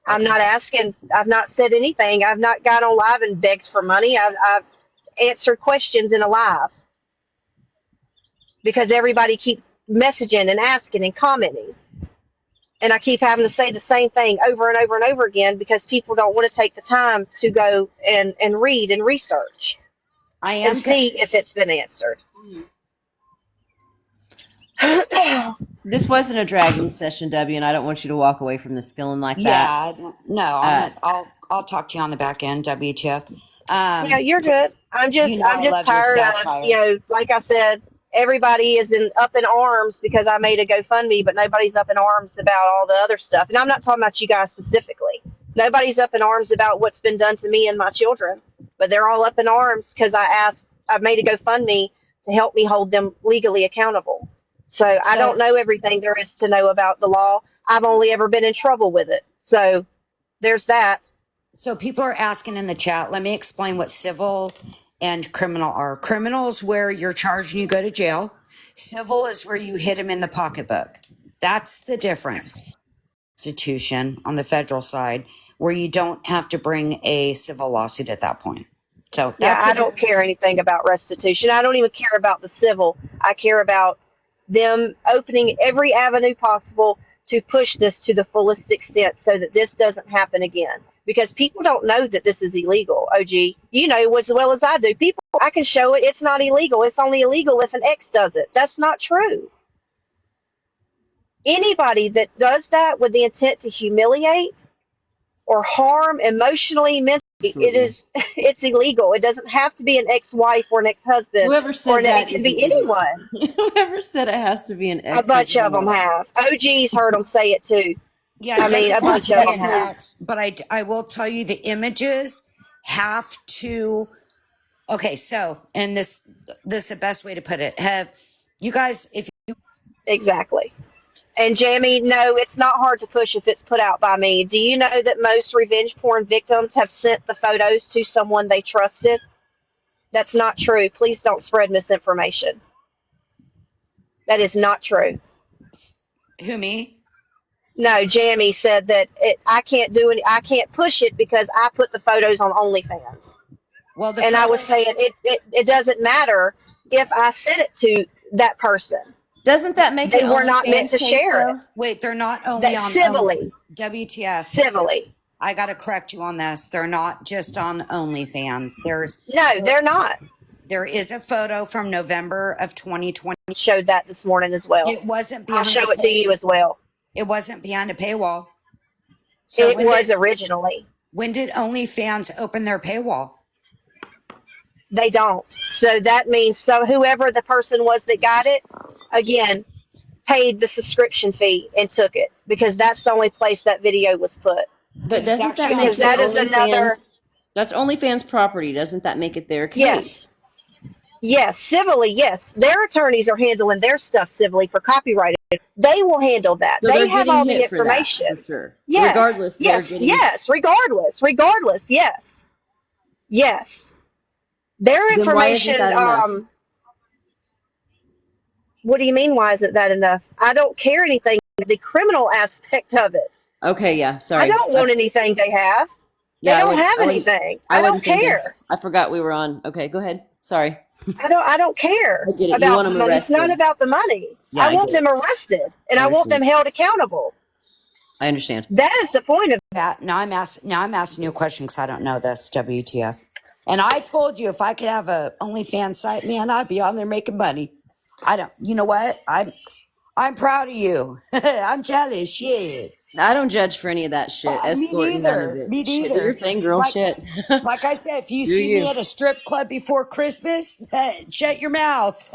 I'm not asking. I've not said anything. I've not gone on live and begged for money. I've answered questions in a live because everybody keep messaging and asking and commenting. And I keep having to say the same thing over and over and over again because people don't want to take the time to go and read and research and see if it's been answered. This wasn't a dragging session, Debbie, and I don't want you to walk away from this feeling like that. Yeah, no, I'll talk to you on the back end, WTF. Yeah, you're good. I'm just tired of, like I said, everybody is up in arms because I made a GoFundMe, but nobody's up in arms about all the other stuff. And I'm not talking about you guys specifically. Nobody's up in arms about what's been done to me and my children, but they're all up in arms because I made a GoFundMe to help me hold them legally accountable. So I don't know everything there is to know about the law. I've only ever been in trouble with it. So there's that. So people are asking in the chat, let me explain what civil and criminal are. Criminal is where you're charged and you go to jail. Civil is where you hit them in the pocketbook. That's the difference. Institution on the federal side where you don't have to bring a civil lawsuit at that point. So Yeah, that's I don't care anything about restitution. I don't even care about the civil. I care about them opening every avenue possible to push this to the fullest extent so that this doesn't happen again. Because people don't know that this is illegal, OG. You know as well as I do. People, I can show it. It's not illegal. It's only illegal if an ex does it. That's not true. Anybody that does that with the intent to humiliate or harm emotionally, mentally, it's illegal. It doesn't have to be an ex-wife or an ex-husband. Whoever said that, it could be anyone. Whoever said it has to be an ex. A bunch of them have. OG's heard them say it too. Yeah, I mean, a bunch of them have. But I will tell you the images have to. Okay, so and this is the best way to put it. Have you guys, if you exactly. And Jamie, no, it's not hard to push if it's put out by me. Do you know that most revenge porn victims have sent the photos to someone they trusted? That's not true. Please don't spread misinformation. That is not true. Who, me? No, Jamie said that I can't do it. I can't push it because I put the photos on OnlyFans. Well, and I was saying it doesn't matter if I sent it to that person. Doesn't that make they were not meant to share it? Wait, they're not only on civilly. WTF? Civilly. I got to correct you on this. They're not just on OnlyFans. No, they're not. There is a photo from November of 2020. Showed that this morning as well. It wasn't. I'll show it to you as well. It wasn't behind a paywall. So it was originally. When did OnlyFans open their paywall? They don't. So that means whoever the person was that got it, again, paid the subscription fee and took it because that's the only place that video was put. But doesn't that make that is another? That's OnlyFans property. Doesn't that make it their case? Yes. Yes, civilly, yes. Their attorneys are handling their stuff civilly for copyright. They will handle that. So they have all the information. For sure. Yes. Regardless. Yes. Regardless. Yes. Yes. Their information. What do you mean? Why isn't that enough? I don't care anything. The criminal aspect of it. Okay. Yeah. Sorry. I don't want anything they have. They don't have anything. I don't care. I forgot we were on. Okay. Go ahead. Sorry. I don't care about the money. It's not about the money. Yeah, I want them arrested and I want them held accountable. I understand. That is the point of that. Now I'm asking you a question because I don't know this. WTF? And I told you if I could have a OnlyFans site, man, I'd be on there making money. I don't. You know what? I'm proud of you. I'm jealous. Shit. I don't judge for any of that shit. Me neither. Me neither. Do your thing, girl. Shit. Like I said, if you see me at a strip club before Christmas, shut your mouth.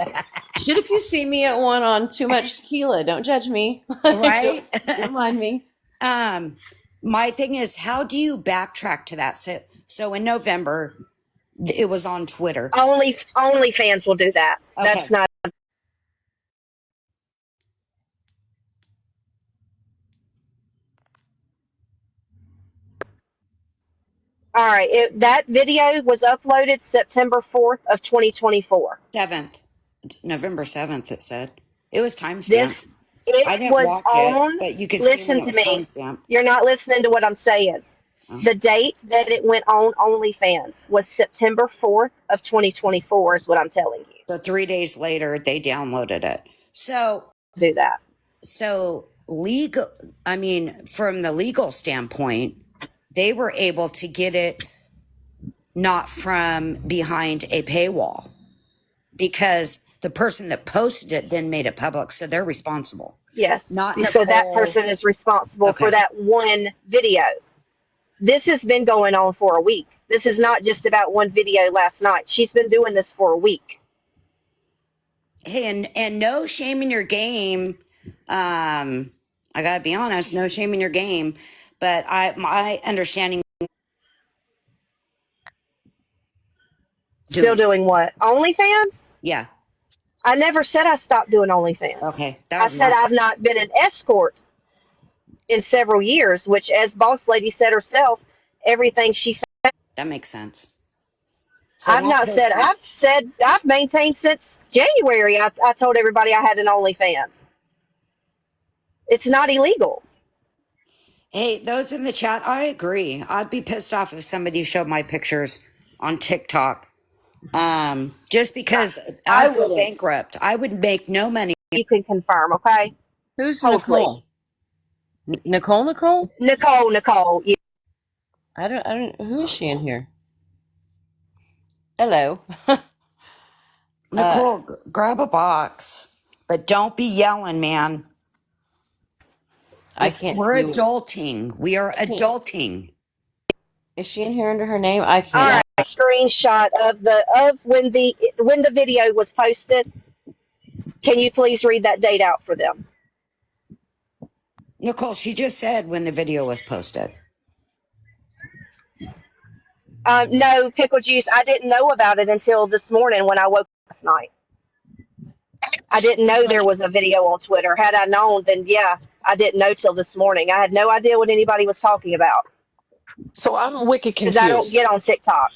Shit, if you see me at one on too much tequila, don't judge me. Right? Don't mind me. My thing is, how do you backtrack to that? So in November, it was on Twitter. OnlyFans will do that. Okay. That's not. All right. That video was uploaded September 4th of 2024. 7th. November 7th, it said. It was timestamped. I didn't watch it, but you could listen to me. You're not listening to what I'm saying. Oh. The date that it went on OnlyFans was September 4th of 2024 is what I'm telling you. So 3 days later, they downloaded it. So do that. So from the legal standpoint, they were able to get it not from behind a paywall because the person that posted it then made it public. So they're responsible. Yes. So that person is responsible for that one video. This has been going on for a week. This is not just about one video last night. She's been doing this for a week. Hey, and no shame in your game. I gotta be honest, no shame in your game. But my understanding. Still doing what? OnlyFans? Yeah. I never said I stopped doing OnlyFans. Okay. I said I've not been an escort in several years, which, as Boss Lady said herself, everything she found. That makes sense. So I've don't not said. piss me. I've maintained since January. I told everybody I had an OnlyFans. It's not illegal. Hey, those in the chat, I agree. I'd be pissed off if somebody showed my pictures on TikTok. Just because I I'd go wouldn't. bankrupt. I would make no money. You can confirm, okay? Who's Hopefully. Nicole? Nicole? Nicole. Yeah. I don't. Who is she in here? Hello. Nicole, grab a box. But don't be yelling, man. I can't. We're do- adulting. We are can't. adulting. Is she in here under her name? I All can't. right. Screenshot of when the video was posted. Can you please read that date out for them? Nicole, she just said when the video was posted. No, pickle juice. I didn't know about it until this morning when I woke up last night. I didn't know there was a video on Twitter. Had I known, then yeah, I didn't know till this morning. I had no idea what anybody was talking about So I'm wicked because I don't confused. get on TikTok.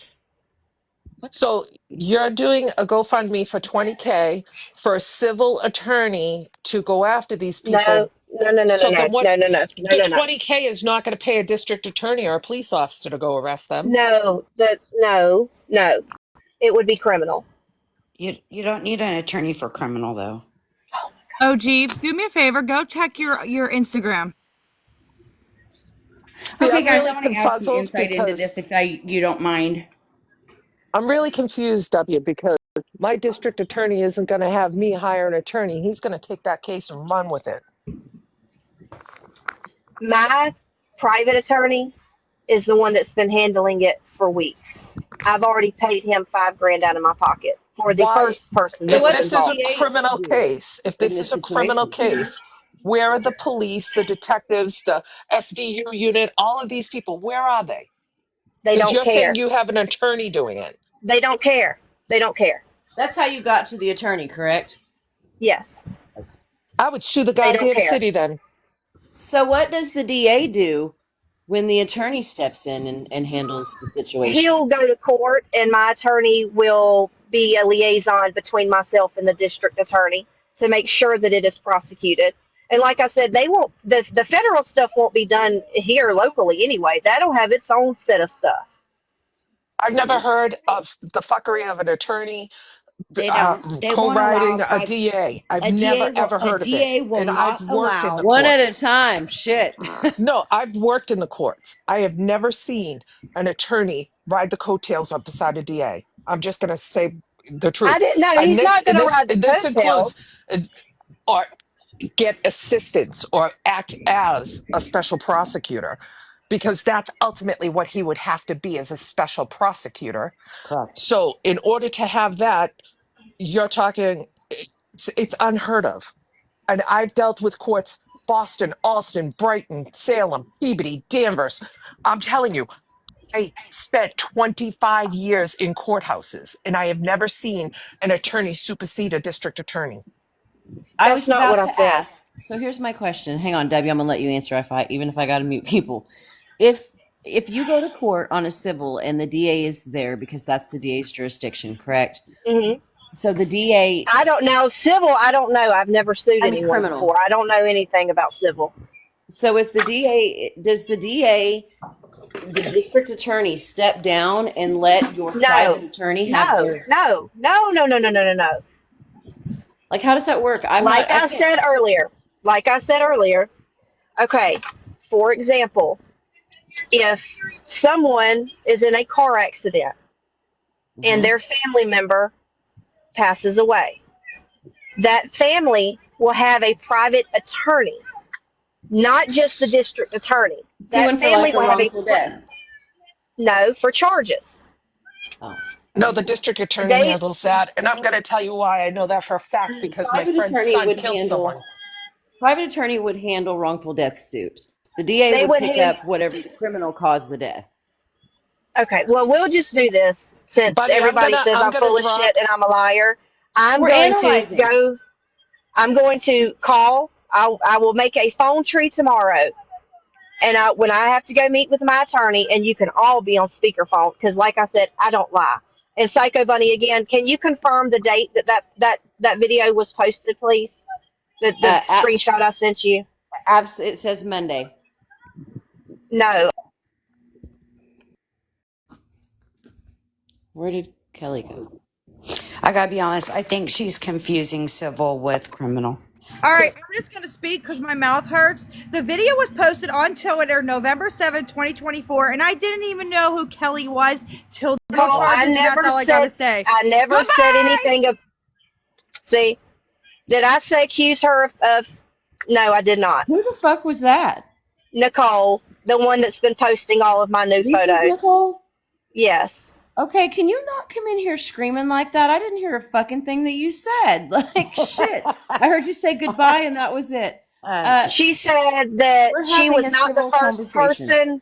So you're doing a GoFundMe for 20K for a civil attorney to go after these people. So then what? The 20K is not going to pay a district attorney or a police officer to go arrest them. No. It would be criminal. You don't need an attorney for criminal, though. OG, do me a favor. Go check your Instagram. See, Okay, I'm guys, really I want to add some confuzzled insight into because this, if you don't mind. I'm really confused, W, because my district attorney isn't going to have me hire an attorney. He's going to take that case and run with it. My private attorney is the one that's been handling it for weeks. I've already paid him $5,000 out of my pocket for the Why? first person that If was this is a involved. criminal case, where are the police, the detectives, the SVU unit, all of these people? Where are they? They Because don't you're saying care. you have an attorney doing it. They don't care. They don't care. That's how you got to the attorney, correct? Yes. I would sue the They don't goddamn care. city then. So what does the DA do when the attorney steps in and handles the situation? He'll go to court, and my attorney will be a liaison between myself and the district attorney to make sure that it is prosecuted. And like I said, they won't. The federal stuff won't be done here locally anyway. That'll have its own set of stuff. I've never heard of the fuckery of an attorney They don't. They won't co-writing allow a DA. I've a never DA ever heard of it. DA will And I've not worked in allow the One at a courts. time. Shit. No, I've worked in the courts. I have never seen an attorney ride the coattails up beside a DA. I'm just going to say the truth. I didn't know. And He's not going to ride the this includes coattails. or get assistance or act as a special prosecutor, because that's ultimately what he would have to be, as a special prosecutor. Correct. So in order to have that, you're talking, it's unheard of. And I've dealt with courts: Boston, Alston, Brighton, Salem, Peabody, Danvers. I'm telling you, I spent 25 years in courthouses, and I have never seen an attorney supersede a district attorney. I That's was not about what I to said. ask. So here's my question. Hang on, Debbie. I'm gonna let you answer even if I gotta mute people. If you go to court on a civil and the DA is there because that's the DA's jurisdiction, correct? Mm-hmm. So the DA. I don't know. Civil, I don't know. I've never sued anyone criminal. before. I don't know anything about civil. So if the DA does the district attorney step down and let your private attorney have their... No. Like, how does that work? Like I said earlier, okay, for example, if someone is in a car accident and their family member passes away, that family will have a private attorney, not just the district attorney. That family will have wrongful death. No, for charges. Oh. No, the district attorney handles that. And I'm going to tell you why I know that for a fact, because my friend's son killed someone. Private attorney would handle wrongful death suit. The DA would pick up whatever the criminal caused the death. Okay, well, we'll just do this since everybody says I'm full of shit and I'm a liar. I'm going to call. I will make a phone tree tomorrow. And when I have to go meet with my attorney, and you can all be on speakerphone, because like I said, I don't lie. And Psychobunny again, can you confirm the date that video was posted, please? The screenshot I sent you. It says Monday. No. Where did Kelly go? I gotta be honest. I think she's confusing civil with criminal. All right, I'm just going to speak because my mouth hurts. The video was posted on Twitter November 7th, 2024, and I didn't even know who Kelly was till the Nicole, charges, and that's all I got to say. I never Goodbye! said anything of. See, did I say accuse her of? No, I did not. Who the fuck was that? Nicole, the one that's been posting all of my new This photos. is Nicole? Yes. Okay, can you not come in here screaming like that? I didn't hear a fucking thing that you said. Like, shit. I heard you say goodbye and that was it. She said that she was not the first person.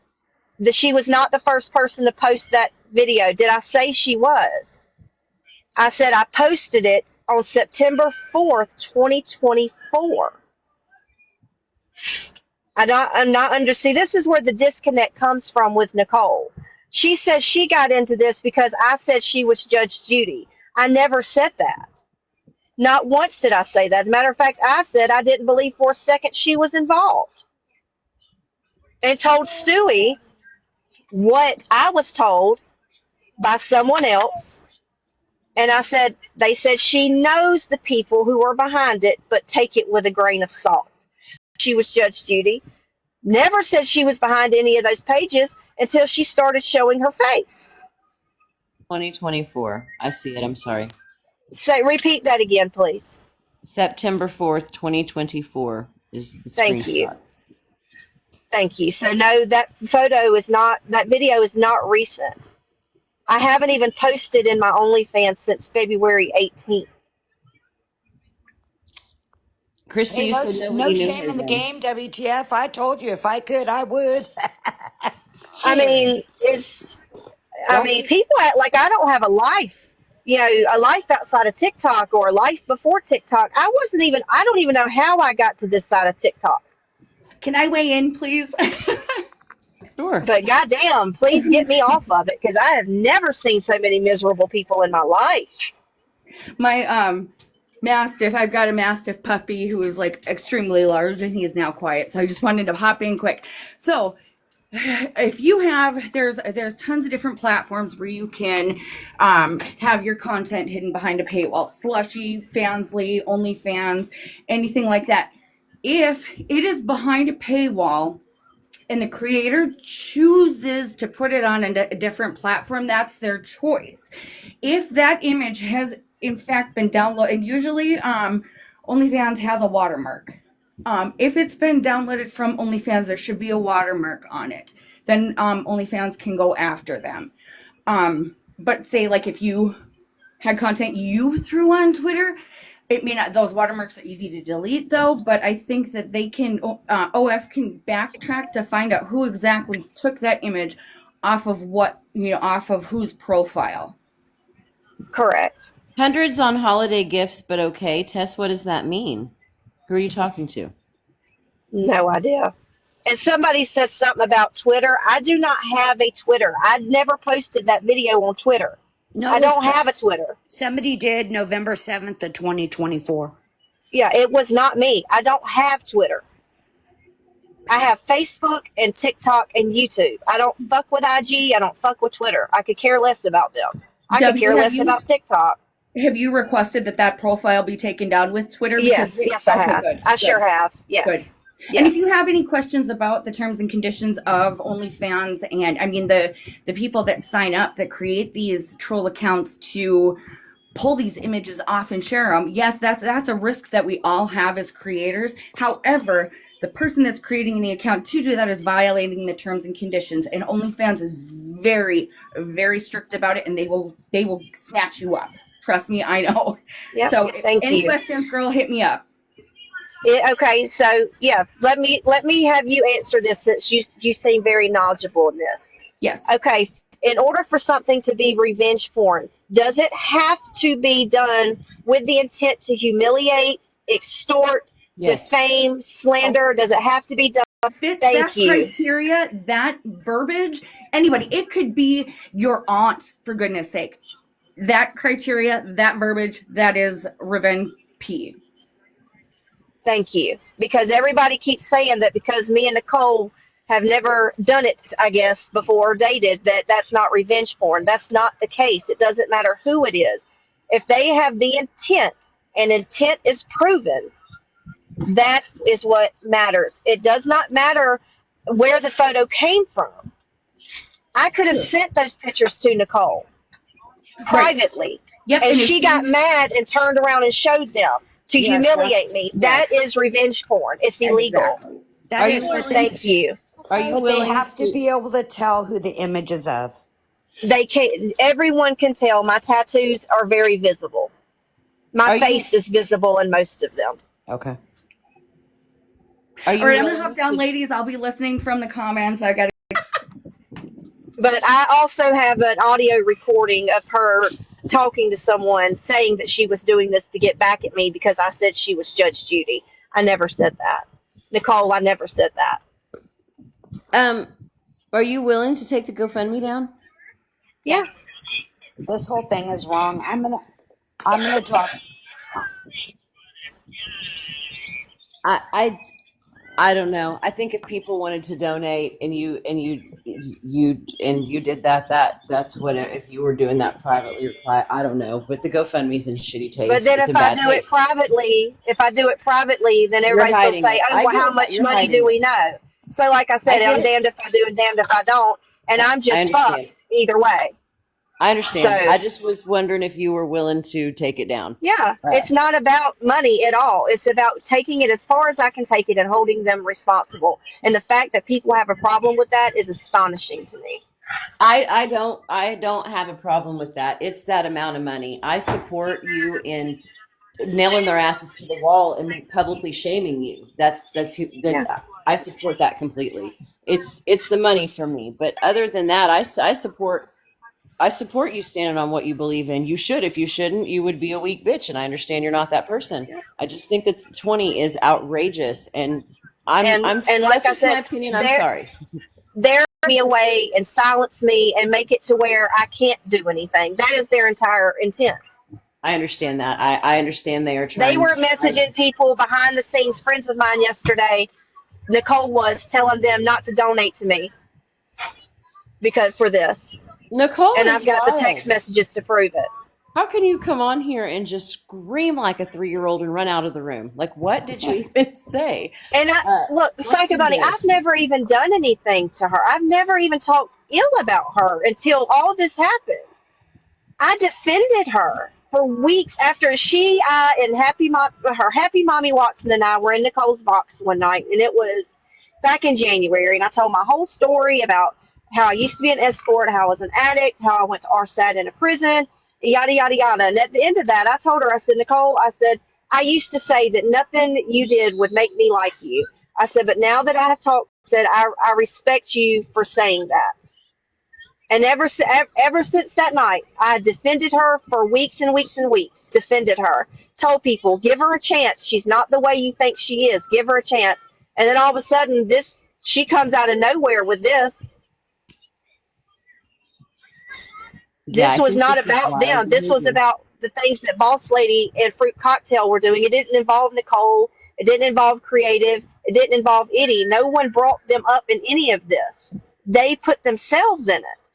That she was not the first person to post that video. Did I say she was? I said I posted it on September 4th, 2024. I'm not under. See, this is where the disconnect comes from with Nicole. She says she got into this because I said she was Judge Judy. I never said that. Not once did I say that. As a matter of fact, I said I didn't believe for a second she was involved. And told Stewie what I was told by someone else. And I said, they said she knows the people who are behind it, but take it with a grain of salt. She was Judge Judy. Never said she was behind any of those pages until she started showing her face. 2024. I see it. I'm sorry. So repeat that again, please. September 4th, 2024 is the Thank screenshot. you. Thank you. So no, that video is not recent. I haven't even posted in my OnlyFans since February 18th. Christy, Hey, you said no shame in the game, WTF. I told you if I could, I would. I mean, people act like I don't have a life, a life outside of TikTok or a life before TikTok. I don't even know how I got to this side of TikTok. Can I weigh in, please? Sure. But goddamn, please get me off of it because I have never seen so many miserable people in my life. My Mastiff, I've got a Mastiff puppy who is like extremely large and he is now quiet. So I just wanted to hop in quick. So if you have, there's tons of different platforms where you can have your content hidden behind a paywall. Slushy, Fansly, OnlyFans, anything like that. If it is behind a paywall and the creator chooses to put it on a different platform, that's their choice. If that image has in fact been downloaded, and usually OnlyFans has a watermark. If it's been downloaded from OnlyFans, there should be a watermark on it. Then OnlyFans can go after them. But say like if you had content you threw on Twitter, it may not, those watermarks are easy to delete though, but I think that they can, OF can backtrack to find out who exactly took that image off of off of whose profile. Correct. Hundreds on holiday gifts, but okay. Tess, what does that mean? Who are you talking to? No idea. And somebody said something about Twitter. I do not have a Twitter. I never posted that video on Twitter. No, I don't have a Twitter. Somebody did November 7th of 2024. Yeah, it was not me. I don't have Twitter. I have Facebook and TikTok and YouTube. I don't fuck with IG. I don't fuck with Twitter. I could care less about them. I could care less about TikTok. Have you requested that profile be taken down with Twitter? Yes, I have. I sure have. Yes. Good. Yes. And if you have any questions about the terms and conditions of OnlyFans, and I mean the people that sign up that create these troll accounts to pull these images off and share them, yes, that's a risk that we all have as creators. However, the person that's creating the account to do that is violating the terms and conditions, and OnlyFans is very, very strict about it, and they will snatch you up. Trust me, I know. Yep, so any you. questions, girl, hit me up. Okay, so yeah, let me have you answer this since you seem very knowledgeable in this. Yes. Okay, in order for something to be revenge porn, does it have to be done with the intent to humiliate, extort, defame, slander? Does it have to be done? Fit that criteria, that verbiage, anybody. It could be your aunt, for goodness sake. that criteria, that verbiage, that is revenge P. Thank you. Because everybody keeps saying that because me and Nicole have never done it, I guess, before dated, that's not revenge porn. That's not the case. It doesn't matter who it is. If they have the intent and intent is proven, that is what matters. It does not matter where the photo came from. I could have sent those pictures to Nicole privately. Yep, and and she got mad and turned around and showed them to humiliate me. That is revenge porn. It's illegal. Exactly. That is, Thank you. Are you but willing they have to be able to tell who the image is of. They can. Everyone can tell. My tattoos are very visible. My face is visible in most of them. Okay. All right, I'm gonna hop down, ladies. I'll be listening from the comments. I got. But I also have an audio recording of her talking to someone saying that she was doing this to get back at me because I said she was Judge Judy. I never said that. Nicole, I never said that. Are you willing to take the GoFundMe down? Yeah. This whole thing is wrong. I'm gonna drop. I don't know. I think if people wanted to donate and you did that's what, if you were doing that privately or I don't know, but the GoFundMe's in shitty taste. But then if I do it privately, then everybody's going to say, oh, well, how much money do we know? So like I said, I'm damned if I do and damned if I don't. And I'm just fucked either way. I understand. So, I just was wondering if you were willing to take it down. Yeah, it's not about money at all. It's about taking it as far as I can take it and holding them responsible. And the fact that people have a problem with that is astonishing to me. I don't have a problem with that. It's that amount of money. I support you in nailing their asses to the wall and publicly shaming you. I support that completely. It's the money for me. But other than that, I support you standing on what you believe in. You should. If you shouldn't, you would be a weak bitch. And I understand you're not that person. I just think that 20 is outrageous. And that's like just my opinion. I'm sorry. There me away and silence me and make it to where I can't do anything. That is their entire intent. I understand that. I understand they are trying. They were messaging people behind the scenes, friends of mine yesterday. Nicole was telling them not to donate to me because for this. Nicole, and I've got the text messages to prove it. How can you come on here and just scream like a 3-year-old and run out of the room? Like, what did you even say? And look, Psychobunny, I've never even done anything to her. I've never even talked ill about her until all this happened. I defended her for weeks after and her Happy Mommy Watson and I were in Nicole's box one night, and it was back in January, and I told my whole story about how I used to be an escort, how I was an addict, how I went to RSAT in a prison, yada, yada, yada. And at the end of that, I told her, I said, Nicole, I said, I used to say that nothing you did would make me like you. I said, but now that I have talked, I said, I respect you for saying that. And ever since that night, I defended her for weeks and weeks and weeks, defended her, told people, give her a chance. She's not the way you think she is. Give her a chance. And then all of a sudden, she comes out of nowhere with this. This was not about them. This was about the things that Boss Lady and Fruit Cocktail were doing. It didn't involve Nicole. It didn't involve Creative. It didn't involve Eddie. No one brought them up in any of this. They put themselves in it.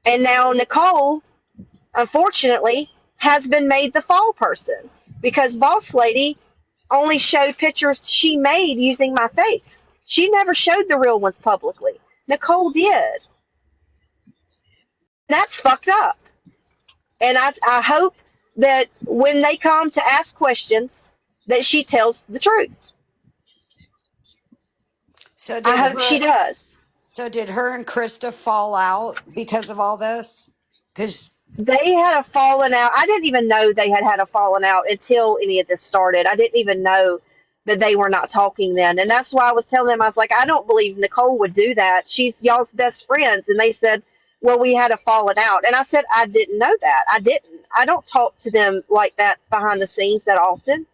And now Nicole, unfortunately, has been made the fall person because Boss Lady only showed pictures she made using my face. She never showed the real ones publicly. Nicole did. That's fucked up. And I hope that when they come to ask questions, that she tells the truth. So I hope she does. So did her and Krista fall out because of all this? Because they had a falling out. I didn't even know they had a falling out until any of this started. I didn't even know that they were not talking then. And that's why I was telling them, I was like, I don't believe Nicole would do that. She's y'all's best friends. And they said, well, we had a falling out. And I said, I didn't know that. I didn't. I don't talk to them like that behind the scenes that often.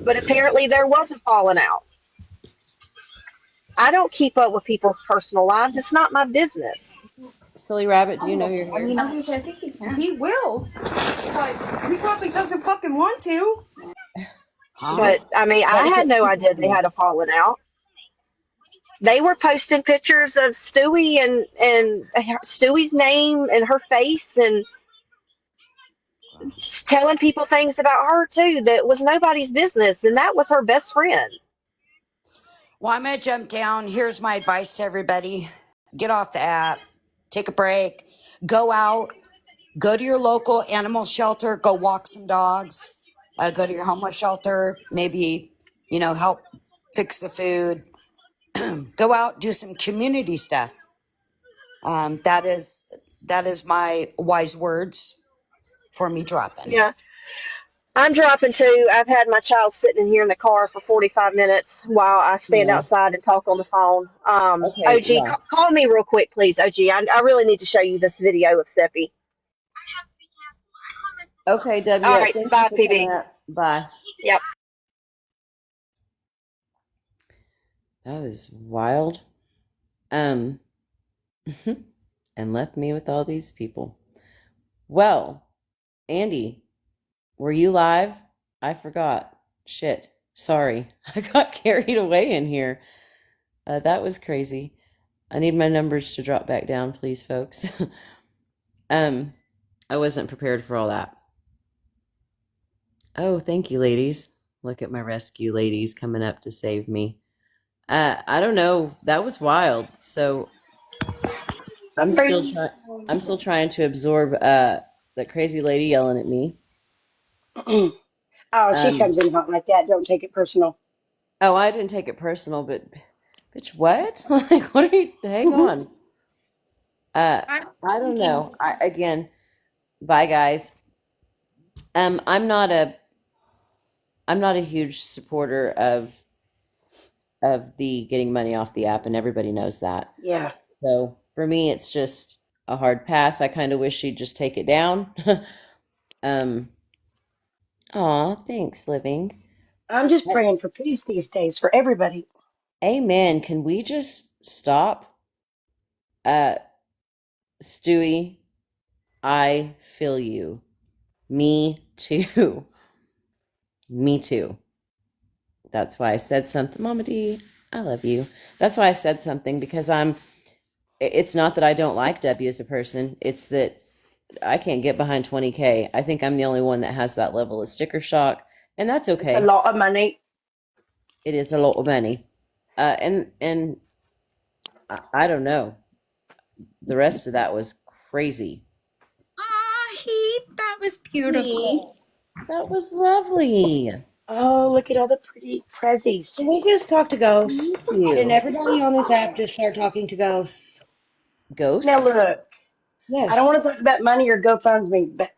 But apparently there was a falling out. I don't keep up with people's personal lives. It's not my business. Silly Rabbit, do you know you're I here? mean, I was gonna say, I think he can. He will, but he probably doesn't fucking want to. Huh? But I mean, I had no idea they had a falling out. They were posting pictures of Stewie and Stewie's name and her face and telling people things about her too that was nobody's business, and that was her best friend. Well, I'm going to jump down. Here's my advice to everybody. Get off the app. Take a break. Go out. Go to your local animal shelter. Go walk some dogs. Go to your homeless shelter. Maybe, help fix the food. Go out. Do some community stuff. That is my wise words for me dropping. Yeah. I'm dropping too. I've had my child sitting in here in the car for 45 minutes while I stand Yeah. outside and talk on the phone. Okay, OG, yeah. call me real quick, please, OG. I really need to show you this video of Seppi. Okay, W. All right, Thank bye, you for coming PB. up. Bye. Yep. That was wild. And left me with all these people. Well, Andy, were you live? I forgot. Shit. Sorry. I got carried away in here. That was crazy. I need my numbers to drop back down, please, folks. I wasn't prepared for all that. Oh, thank you, ladies. Look at my rescue ladies coming up to save me. I don't know. That was wild. So I'm still trying to absorb that crazy lady yelling at me. Oh, she comes in hot like that. Don't take it personal. Oh, I didn't take it personal, but bitch, what? Like, what are you? Hang on. I don't know. Again, bye guys. I'm not a huge supporter of the getting money off the app, and everybody knows that. Yeah. So for me, it's just a hard pass. I kind of wish she'd just take it down. Aw, thanks, Living. I'm just praying for peace these days for everybody. Amen. Can we just stop? Stewie, I feel you. Me too. Me too. That's why I said something. Mama D, I love you. That's why I said something, because it's not that I don't like W as a person. It's that I can't get behind 20K. I think I'm the only one that has that level of sticker shock, and that's okay. It's a lot of money. It is a lot of money. And I don't know. The rest of that was crazy. That was beautiful. That was lovely. Oh, look at all the pretty prezzies. Can we just talk to ghosts? Thank you. Can everybody on this app just start talking to ghosts? Ghosts? Now look, Yes. I don't want to talk about money or GoFundMe, but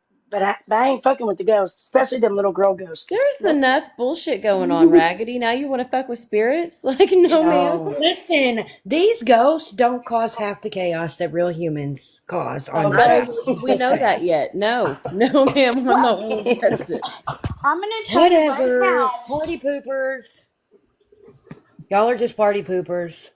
I ain't fucking with the ghosts, especially them little girl ghosts. There's enough bullshit going on, Raggedy. Now you want to fuck with spirits? Like, no, ma'am. Listen, these ghosts don't cause half the chaos that real humans cause on Oh, this app. We know that yet. No, ma'am. I'm not willing to test it. I'm gonna tell you right now. Party poopers. Y'all are just party poopers.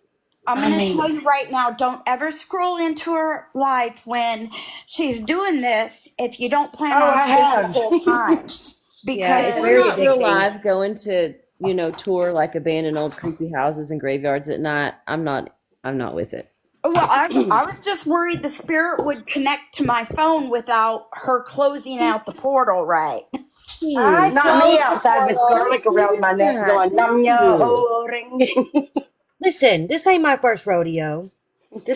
I'm going to tell you right now, don't ever scroll into her live when she's doing this if you don't plan on staying the whole time. Because If we're still alive, going to, tour like abandoned old creepy houses and graveyards at night, I'm not with it. well, I was just worried the spirit would connect to my phone without her closing out the portal, right? Not me outside with garlic around my neck going, nom yo ring. Listen, this ain't my first rodeo.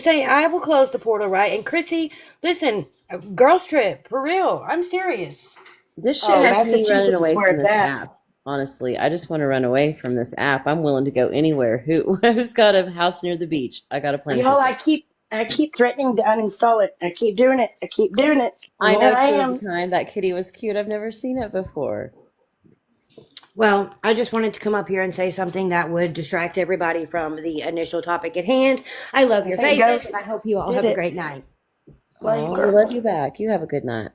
I will close the portal, right? And Chrissy, listen, girls trip, for real. I'm serious. This shit has me running away from this app. Honestly, I just want to run away from this app. I'm willing to go anywhere. Who's got a house near the beach? I got a plane. Y'all, I keep threatening to uninstall it. I keep doing it. I know, two of a kind. That kitty was cute. I've never seen it before. Well, I just wanted to come up here and say something that would distract everybody from the initial topic at hand. I love your faces, and I hope you all have a great night. Oh, we love you back. You have a good night.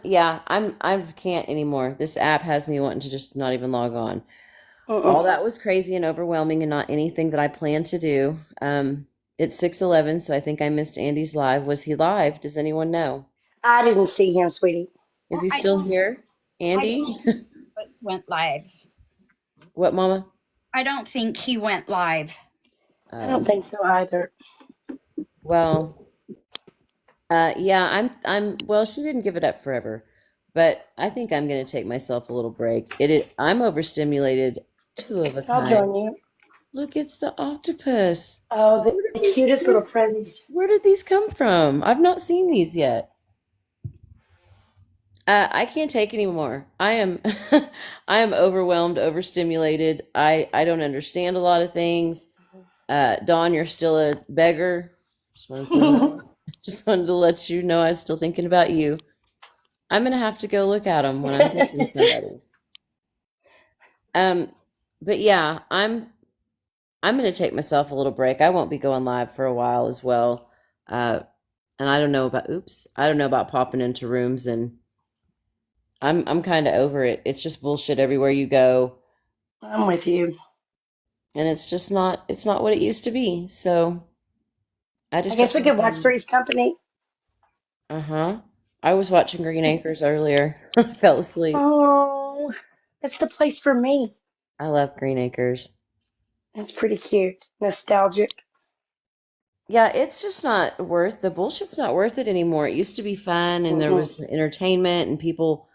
Yeah, I can't anymore. This app has me wanting to just not even log on. All that was crazy and overwhelming and not anything that I planned to do. It's 6:11, so I think I missed Andy's live. Was he live? Does anyone know? I didn't see him, sweetie. Is he still here? I Andy? don't but went live. What, Mama? I don't think he went live. I don't Oh, think so either. well, yeah, well, she didn't give it up forever, but I think I'm going to take myself a little break. I'm overstimulated, two of a I'll kind. join you. Look, it's the octopus. Oh, Where did the these, cutest little presents. where did these come from? I've not seen these yet. I can't take anymore. I am I am overwhelmed, overstimulated. I don't understand a lot of things. Dawn, you're still a beggar. Just wanted to just wanted to let you know I was still thinking about you. I'm gonna have to go look at them when I'm thinking somebody. Um, but yeah, I'm gonna take myself a little break. I won't be going live for a while as well. And I don't know about I don't know about popping into rooms, and I'm kind of over it. It's just bullshit everywhere you go, I'm with you. and it's not what it used to be. So I I just guess don't we know could if watch I'm. Three's Company. Uh-huh. I was watching Green Acres earlier. I fell asleep. Oh, that's the place for me. I love Green Acres. That's pretty cute. Nostalgic. Yeah, it's just not worth the bullshit's not worth it anymore. It used to be fun and there Mm-mm. was entertainment and people,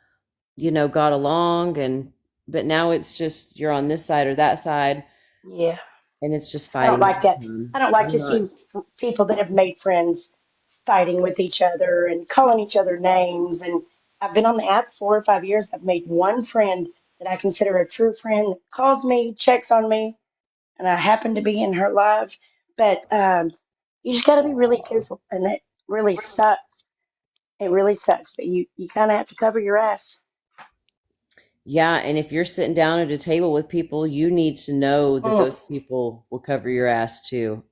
got along, and but now it's just you're on this side or that side Yeah. and it's just I don't fighting all like that. the time. I don't like I'm to not. see people that have made friends fighting with each other and calling each other names. And I've been on the app 4 or 5 years. I've made one friend that I consider a true friend, that calls me, checks on me, and I happen to be in her live. But you just got to be really careful, and it really sucks. It really sucks, but you kind of have to cover your ass. Yeah, and if you're sitting down at a table with people, you need to know that Mm, those people will cover your ass too.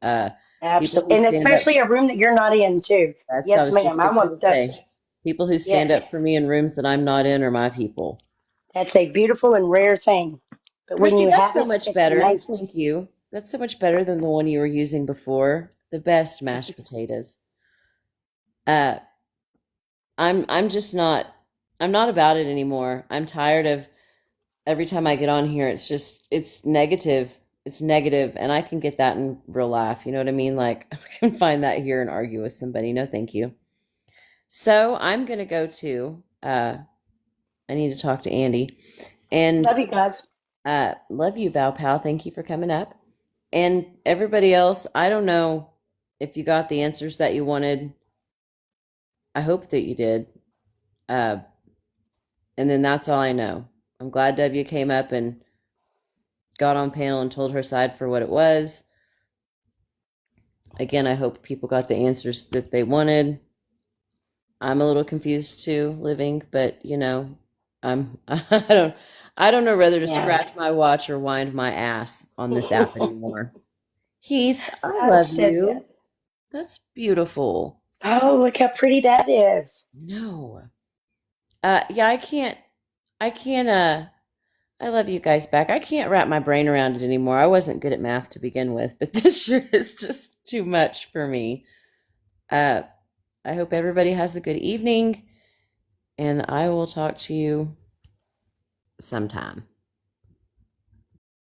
People absolutely, who and stand up. especially a room that you're not in too. That's I Yes, was ma'am. just I fixing want to say. those. People who stand up Yes, for me in rooms that I'm not in are my people. that's a beautiful and rare thing. But when Christy, you that's have so it, much it's better. amazing. Thank you. That's so much better than the one you were using before. The best mashed potatoes. Uh, I'm just not. I'm not about it anymore. I'm tired of every time I get on here. It's negative. It's negative, and I can get that in real life. You know what I mean? Like I can find that here and argue with somebody. No, thank you. So I'm gonna go to. I need to talk to Andy, and Love you guys. love you, Val Pal. Thank you for coming up. And everybody else, I don't know if you got the answers that you wanted. I hope that you did. Uh, and then that's all I know. I'm glad W came up and got on panel and told her side for what it was. Again, I hope people got the answers that they wanted. I'm a little confused too, living, but I'm I don't know whether to Yeah. scratch my watch or wind my ass on this app anymore. Heath, I I've love said that. you. That's beautiful. Oh, look how pretty that is. No. Yeah, I can't I love you guys back. I can't wrap my brain around it anymore. I wasn't good at math to begin with, but this sure is just too much for me. Uh I hope everybody has a good evening, and I will talk to you sometime.